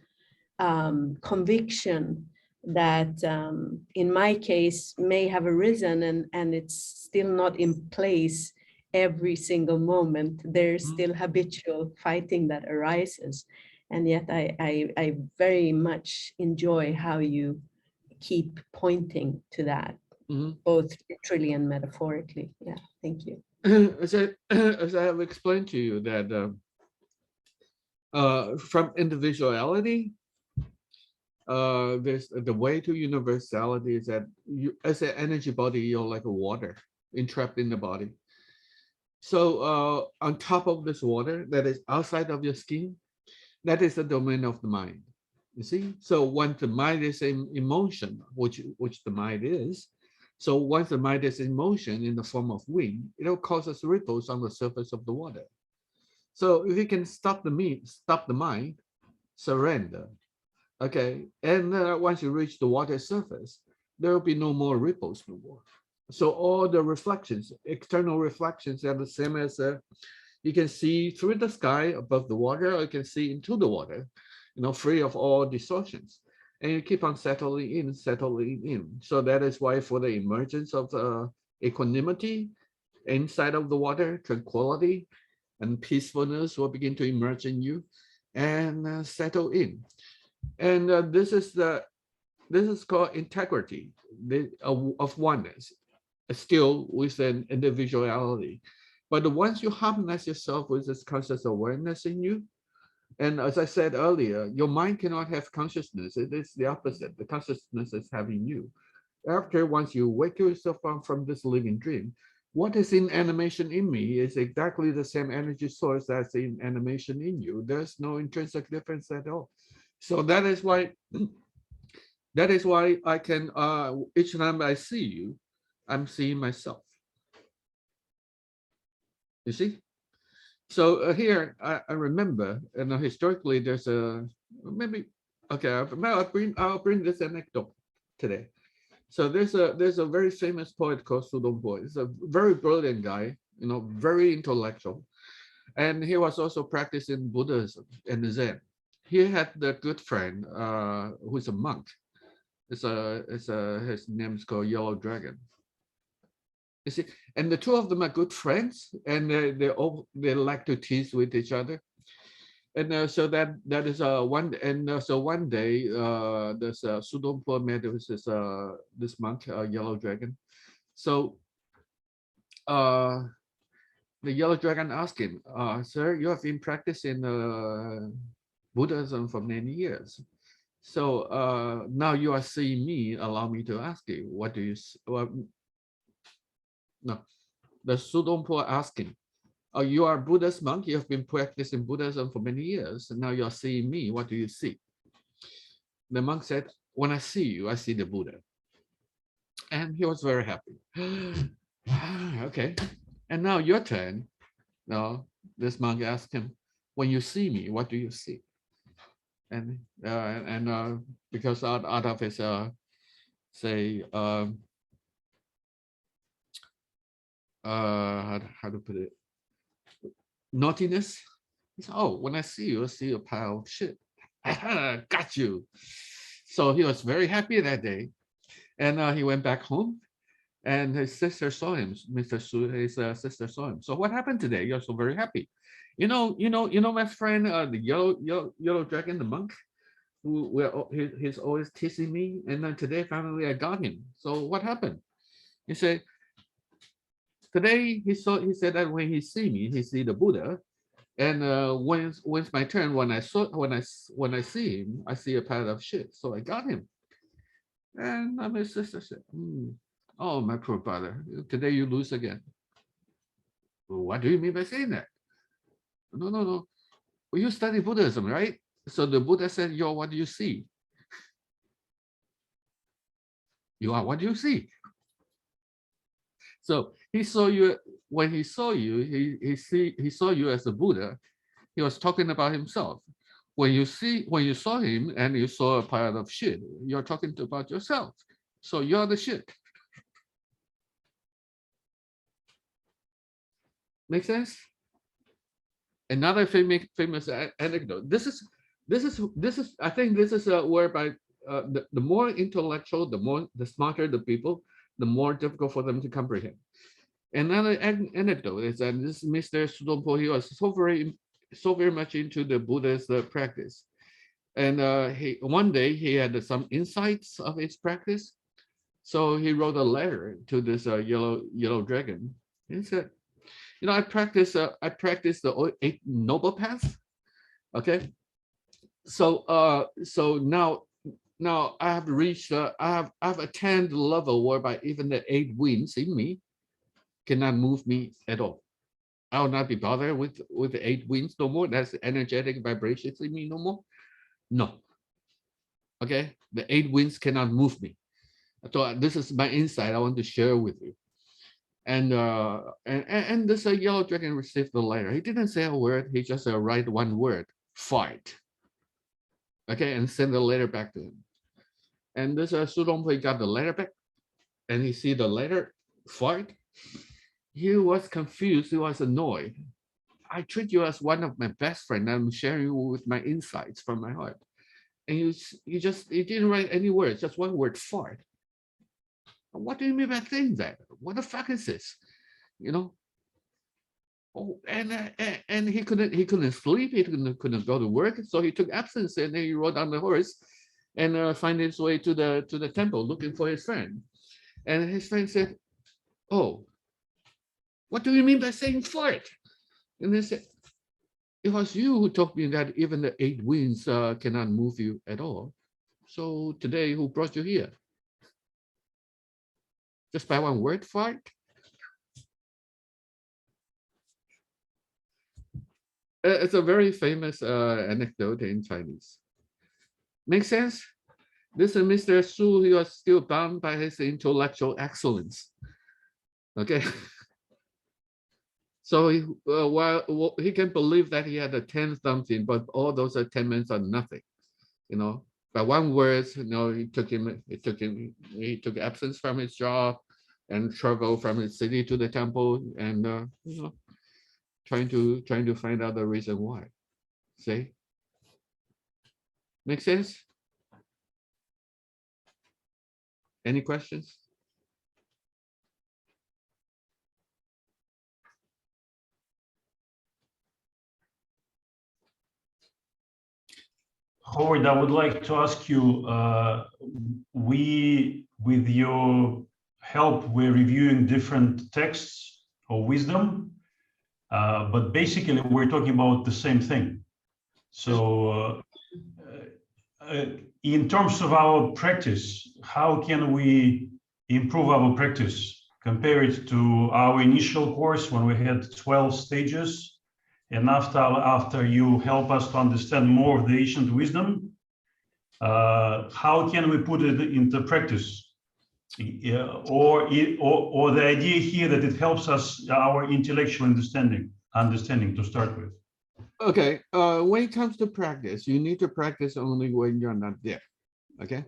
Speaker 4: conviction that in my case may have arisen, and it's still not in place every single moment. There's still habitual fighting that arises. And yet I very much enjoy how you keep pointing to that, both literally and metaphorically. Yeah, thank you.
Speaker 1: As I have explained to you that from individuality, there's the way to universality is that you, as an energy body, you're like a water entrapped in the body. So on top of this water that is outside of your skin, that is the domain of the mind. You see, so once the mind is in emotion, which the mind is, so once the mind is in motion in the form of wind, it'll cause ripples on the surface of the water. So if you can stop the mind, surrender. Okay, and once you reach the water surface, there will be no more ripples no more. So all the reflections, external reflections, are the same as you can see through the sky above the water, or you can see into the water, free of all distortions. And you keep on settling in. So that is why for the emergence of equanimity inside of the water, tranquility and peacefulness will begin to emerge in you and settle in. And this is called integrity of oneness, still with an individuality. But once you harmonize yourself with this conscious awareness in you, and as I said earlier, your mind cannot have consciousness. It is the opposite. The consciousness is having you. Once you wake yourself up from this living dream, what is in animation in me is exactly the same energy source that's in animation in you. There's no intrinsic difference at all. So that is why I can, each time I see you, I'm seeing myself. You see? So here, I remember, historically, there's I'll bring this anecdote today. So there's a very famous poet called Sudongpo. He's a very brilliant guy, very intellectual. And he was also practicing Buddhism and Zen. He had a good friend who's a monk. His name is called Yellow Dragon. You see, and the two of them are good friends, and they like to tease with each other. And so that is one. And so one day, there's Sudongpo met with this monk, Yellow Dragon. So the Yellow Dragon asked him, "Sir, you have been practicing Buddhism for many years. So now you are seeing me. Allow me to ask you, what do you?" No, the Sudongpo asking, "Oh, you are a Buddhist monk. You have been practicing Buddhism for many years, and now you are seeing me. What do you see?" The monk said, "When I see you, I see the Buddha." And he was very happy. Okay, and now your turn. Now this monk asked him, "When you see me, what do you see?" And because out of his how to put it, naughtiness. He said, "Oh, when I see you, I see a pile of shit." Got you. So he was very happy that day, and he went back home, and his sister saw him. Mr. Su, his sister saw him. "So what happened today? You're so very happy." You know, my friend, the yellow dragon, the monk, he's always teasing me, and then today finally I got him. So what happened? He said, today he said that when he see me, he see the Buddha, And when it's my turn, when I see him, I see a pile of shit. So I got him. And my sister said, "Oh, my poor brother, today you lose again." Well, what do you mean by saying that? No, no, no. Well, you study Buddhism, right? So the Buddha said, "Yo, what do you see? You are what you see." So he saw you. When he saw you, he saw you as a Buddha. He was talking about himself. When you saw him and you saw a pile of shit, you're talking about yourself. So you're the shit. Make sense? Another famous anecdote. This is I think this is whereby the more intellectual, the smarter the people, the more difficult for them to comprehend. Another anecdote is that this Mr. Sudongpo, he was so very much into the Buddha's practice, and one day he had some insights of his practice, so he wrote a letter to this yellow dragon. He said, I practice the 8 noble paths. Okay, so now I have reached I've attained the level whereby even the 8 winds in me cannot move me at all. I will not be bothered with the 8 winds no more. That's energetic vibrations in me no more. No. Okay, the 8 winds cannot move me. So this is my insight I want to share with you. And this yellow dragon received the letter. He didn't say a word. He just write one word: fight. Okay, and send the letter back to him. And this Sudongpo got the letter back, and he see the letter, fight. He was confused. He was annoyed. I treat you as one of my best friends. I'm sharing you with my insights from my heart. And he didn't write any words, just one word, fart. What do you mean by saying that? What the fuck is this? Oh, and he couldn't sleep. He couldn't go to work. So he took absence, and then he rode on the horse and find his way to the temple looking for his friend. And his friend said, "Oh, what do you mean by saying fart?" And they said, "It was you who told me that even the 8 winds cannot move you at all. So today, who brought you here? Just by one word, fart?" It's a very famous anecdote in Chinese. Make sense? This is Mr. Su. He was still bound by his intellectual excellence. Okay. So while he can believe that he had a 10 something, but all those attainments are nothing. By one word, he took absence from his job and traveled from his city to the temple, and trying to find out the reason why. See? Make sense? Any questions?
Speaker 3: Howard, I would like to ask you, with your help, we're reviewing different texts of wisdom, but basically we're talking about the same thing. So in terms of our practice, how can we improve our practice? Compare it to our initial course when we had 12 stages. And after you help us to understand more of the ancient wisdom, how can we put it into practice? Or the idea here that it helps us, our intellectual understanding to start with.
Speaker 1: Okay, when it comes to practice, you need to practice only when you're not there. Okay,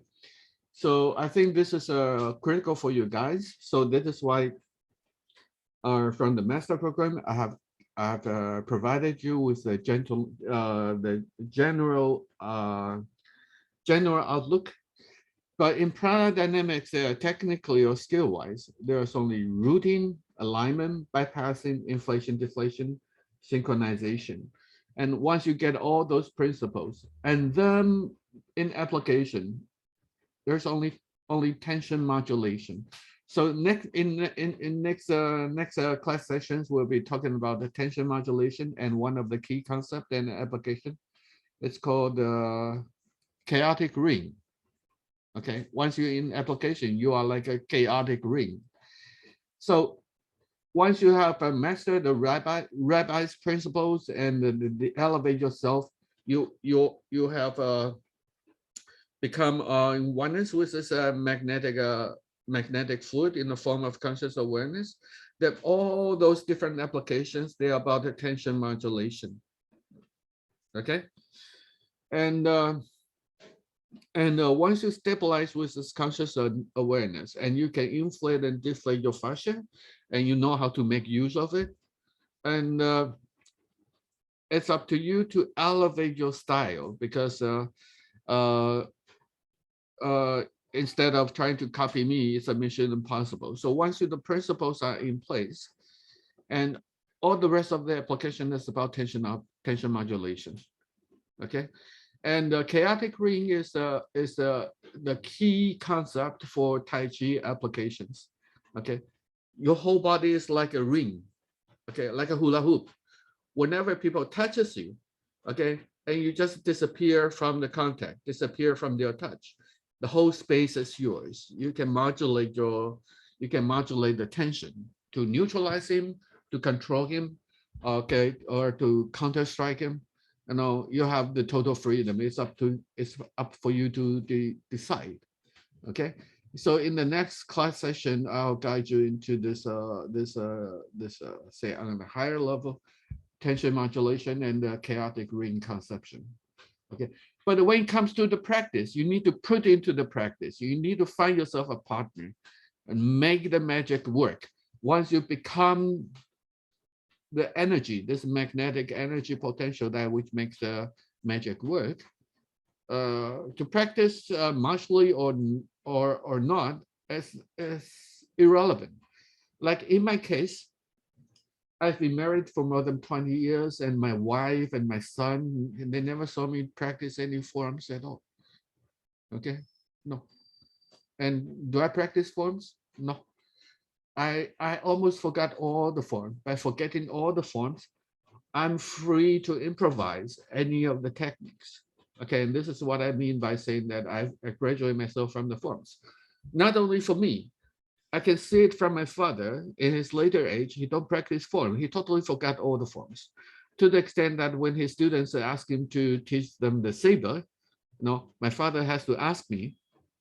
Speaker 1: so I think this is critical for you guys. So this is why from the master program, I have provided you with the general outlook. But in Prana Dynamics, technically or skill-wise, there's only routing, alignment, bypassing, inflation, deflation, synchronization. And once you get all those principles, and then in application, there's only tension modulation. So next in next class sessions, we'll be talking about the tension modulation and one of the key concept and application. It's called chaotic ring. Okay, once you're in application, you are like a chaotic ring. So once you have mastered the rabbi's principles and the elevate yourself, you have become in oneness with this magnetic fluid in the form of conscious awareness. That all those different applications, they are about the tension modulation. Okay, and once you stabilize with this conscious awareness, and you can inflate and deflate your fascia, and you know how to make use of it, and it's up to you to elevate your style, because instead of trying to copy me, it's a mission impossible. So once the principles are in place, and all the rest of the application is about tension modulation. Okay, and the chaotic ring is the key concept for Tai Chi applications. Okay, your whole body is like a ring. Okay, like a hula hoop. Whenever people touches you, okay, and you just disappear from the contact, disappear from their touch, the whole space is yours. You can modulate the tension to neutralize him, to control him, okay, or to counter strike him. You know, you have the total freedom. It's up for you to decide. Okay, so in the next class session, I'll guide you into this say on a higher level tension modulation and the chaotic ring conception. Okay, but when it comes to the practice, you need to put into the practice. You need to find yourself a partner and make the magic work. Once you become the energy, this magnetic energy potential that which makes the magic work, to practice martially or not is irrelevant. Like in my case, I've been married for more than 20 years, and my wife and my son, and they never saw me practice any forms at all. Okay, no. And do I practice forms? No. I almost forgot all the forms. By forgetting all the forms, I'm free to improvise any of the techniques. Okay, and this is what I mean by saying that I graduate myself from the forms. Not only for me, I can see it from my father in his later age. He don't practice form. He totally forgot all the forms, to the extent that when his students ask him to teach them the saber, my father has to ask me,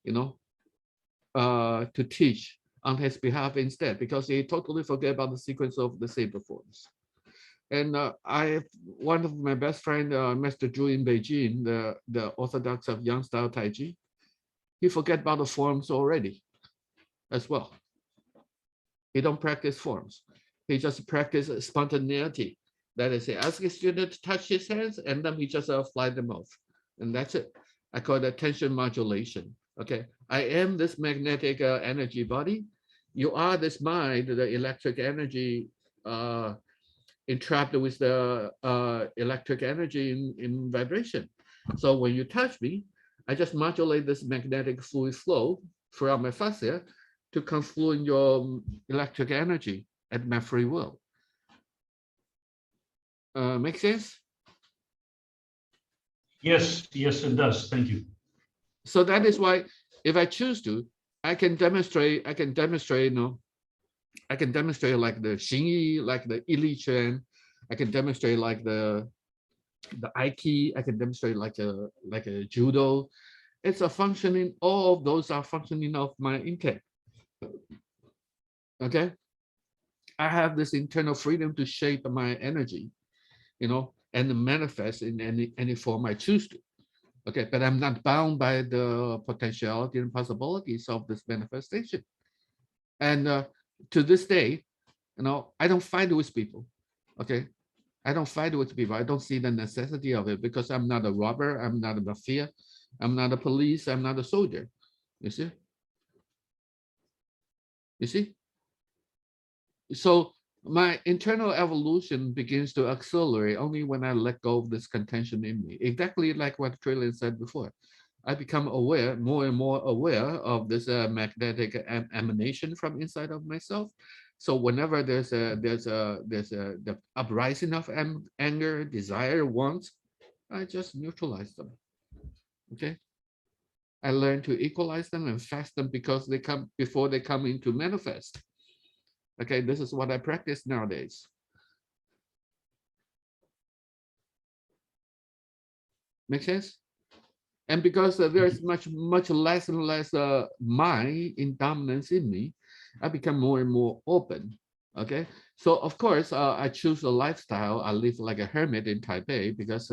Speaker 1: to teach on his behalf instead, because he totally forget about the sequence of the saber forms. And I have one of my best friend, Master Zhu in Beijing, the orthodox of Yang style Tai Chi. He forget about the forms already as well. He don't practice forms. He just practice spontaneity. That is, he asks his student to touch his hands, and then he just fly them off. And that's it. I call that tension modulation. Okay, I am this magnetic energy body. You are this mind, the electric energy entrapped with the electric energy in vibration. So when you touch me, I just modulate this magnetic fluid flow throughout my fascia to conflude in your electric energy at my free will. Make sense?
Speaker 3: Yes, it does. Thank you.
Speaker 1: So that is why, if I choose to, I can demonstrate like the Xingyi, like the elixir. I can demonstrate like the Aiki. I can demonstrate like a judo. It's a functioning. All of those are functioning of my intake. Okay, I have this internal freedom to shape my energy, and manifest in any form I choose to. Okay, but I'm not bound by the potentiality and possibilities of this manifestation. And to this day, I don't fight with people. Okay, I don't fight with people. I don't see the necessity of it, because I'm not a robber. I'm not a mafia. I'm not a police. I'm not a soldier. You see? You see? So my internal evolution begins to accelerate only when I let go of this contention in me. Exactly like what Trillian said before. I become aware, more and more aware of this magnetic emanation from inside of myself. So whenever there's the uprising of anger, desire, wants, I just neutralize them. Okay. I learn to equalize them and fast them because they come before they come into manifest. Okay, this is what I practice nowadays. Make sense? And because there's much less and less mind in dominance in me, I become more and more open. Okay, so of course I choose a lifestyle. I live like a hermit in Taipei because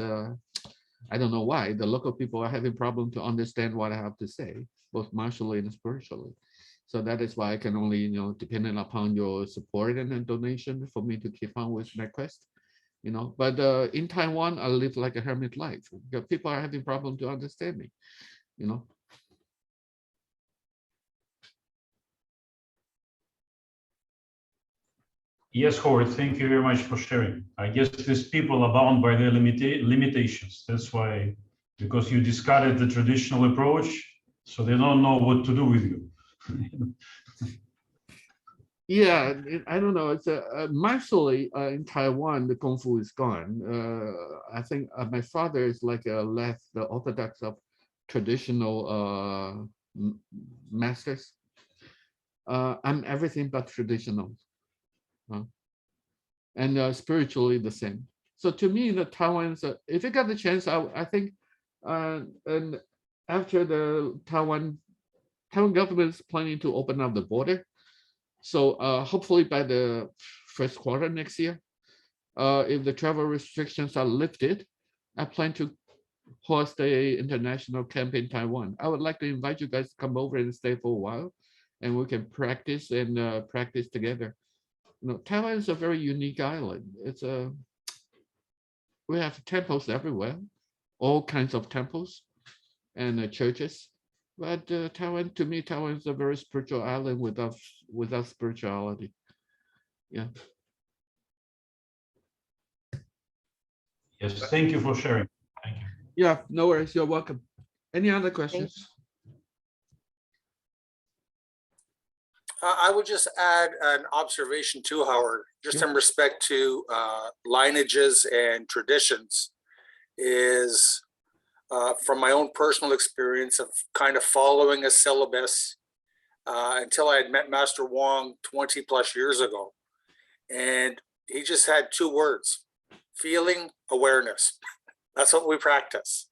Speaker 1: I don't know why the local people are having problem to understand what I have to say, both martially and spiritually. So that is why I can only, you know, depending upon your support and donation for me to keep on with my quest. You know, but in Taiwan, I live like a hermit life because people are having problem to understand me, you know.
Speaker 3: Yes, Howard, thank you very much for sharing. I guess these people are bound by their limitations. That's why, because you discarded the traditional approach, so they don't know what to do with you.
Speaker 1: Yeah, I don't know. It's martially in Taiwan, the Kung Fu is gone. I think my father is like left the orthodox of traditional masters. I'm everything but traditional, and spiritually the same. So to me, the Taiwan's, if you got the chance, I think, and after the Taiwan government is planning to open up the border. So hopefully by the first quarter next year, if the travel restrictions are lifted, I plan to host a international camp in Taiwan. I would like to invite you guys to come over and stay for a while, and we can practice and practice together. You know, Taiwan is a very unique island. It's we have temples everywhere, all kinds of temples and churches. But Taiwan, to me, Taiwan is a very spiritual island without spirituality. Yeah.
Speaker 3: Yes, thank you for sharing. Thank you.
Speaker 1: Yeah, no worries. You're welcome. Any other questions?
Speaker 5: I would just add an observation too, Howard, just in respect to lineages and traditions, is from my own personal experience of kind of following a syllabus until I had met Master Wong 20 plus years ago. And he just had two words: feeling, awareness. That's what we practice.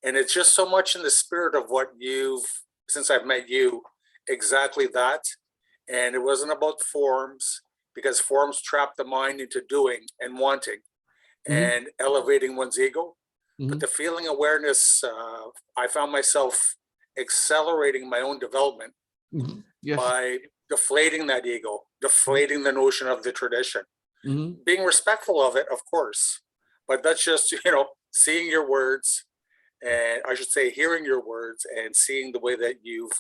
Speaker 5: And it's just so much in the spirit of what since I've met you, exactly that. And it wasn't about forms, because forms trap the mind into doing and wanting and elevating one's ego. But the feeling awareness, I found myself accelerating my own development by deflating that ego, deflating the notion of the tradition, being respectful of it, of course. But that's just, you know, seeing your words, and I should say hearing your words and seeing the way that you've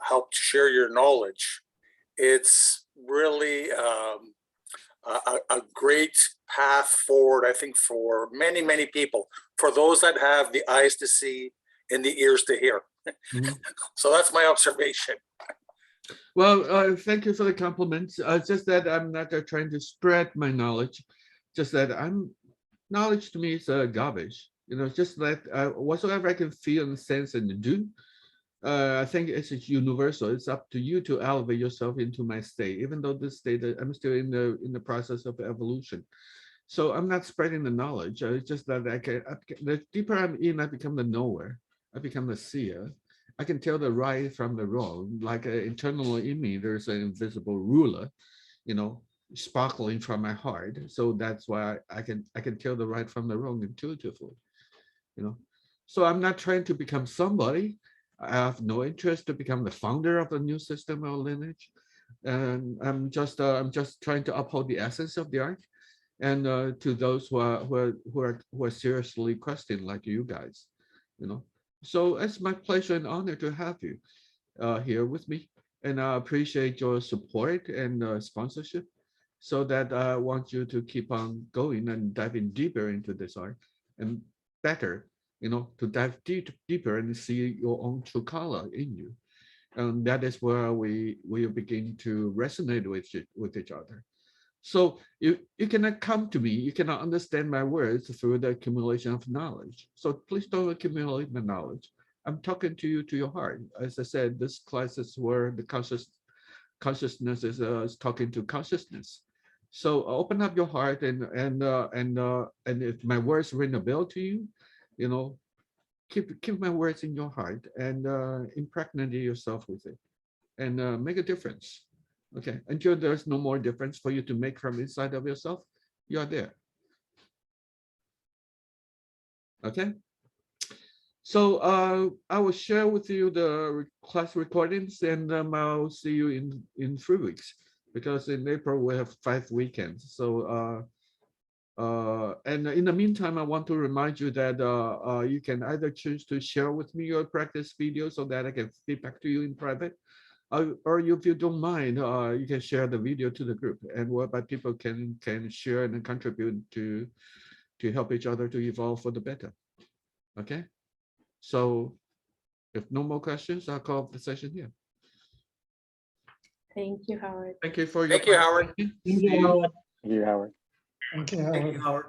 Speaker 5: helped share your knowledge. It's really a great path forward, I think, for many, many people, for those that have the eyes to see and the ears to hear. So that's my observation.
Speaker 1: Well, thank you for the compliments. Just that I'm not trying to spread my knowledge. Just that knowledge to me is garbage. You know, just that whatsoever I can feel and sense and do, I think it's universal. It's up to you to elevate yourself into my state, even though this state, I'm still in the process of evolution. So I'm not spreading the knowledge. It's just that the deeper I'm in, I become the knower. I become the seer. I can tell the right from the wrong. Like internally in me, there's an invisible ruler, you know, sparkling from my heart. So that's why I can tell the right from the wrong intuitively, you know. So I'm not trying to become somebody. I have no interest to become the founder of a new system or lineage, and I'm just trying to uphold the essence of the art, and to those who are seriously questioning, like you guys, you know. So it's my pleasure and honor to have you here with me, and I appreciate your support and sponsorship. So that I want you to keep on going and diving deeper into this art and better, to dive deeper and see your own true color in you. And that is where we begin to resonate with each other. So you cannot come to me, you cannot understand my words through the accumulation of knowledge. So please don't accumulate my knowledge. I'm talking to you, to your heart. As I said, this class is where the consciousness is talking to consciousness. So open up your heart, and if my words ring a bell to you, keep my words in your heart, and impregnate yourself with it, and make a difference. Okay, until there's no more difference for you to make from inside of yourself, you are there. Okay. So I will share with you the class recordings, and I'll see you in 3 weeks, because in April we have 5 weekends. So and in the meantime, I want to remind you that you can either choose to share with me your practice video so that I can feedback to you in private, or if you don't mind, you can share the video to the group, and whereby people can share and contribute to help each other to evolve for the better. Okay. So if no more questions, I'll call off the session here.
Speaker 4: Thank you, Howard.
Speaker 1: Thank you for your
Speaker 5: Thank you, Howard.
Speaker 1: participation.
Speaker 6: Thank you, Howard.
Speaker 7: Thank you, Howard.
Speaker 6: Thank you, Howard.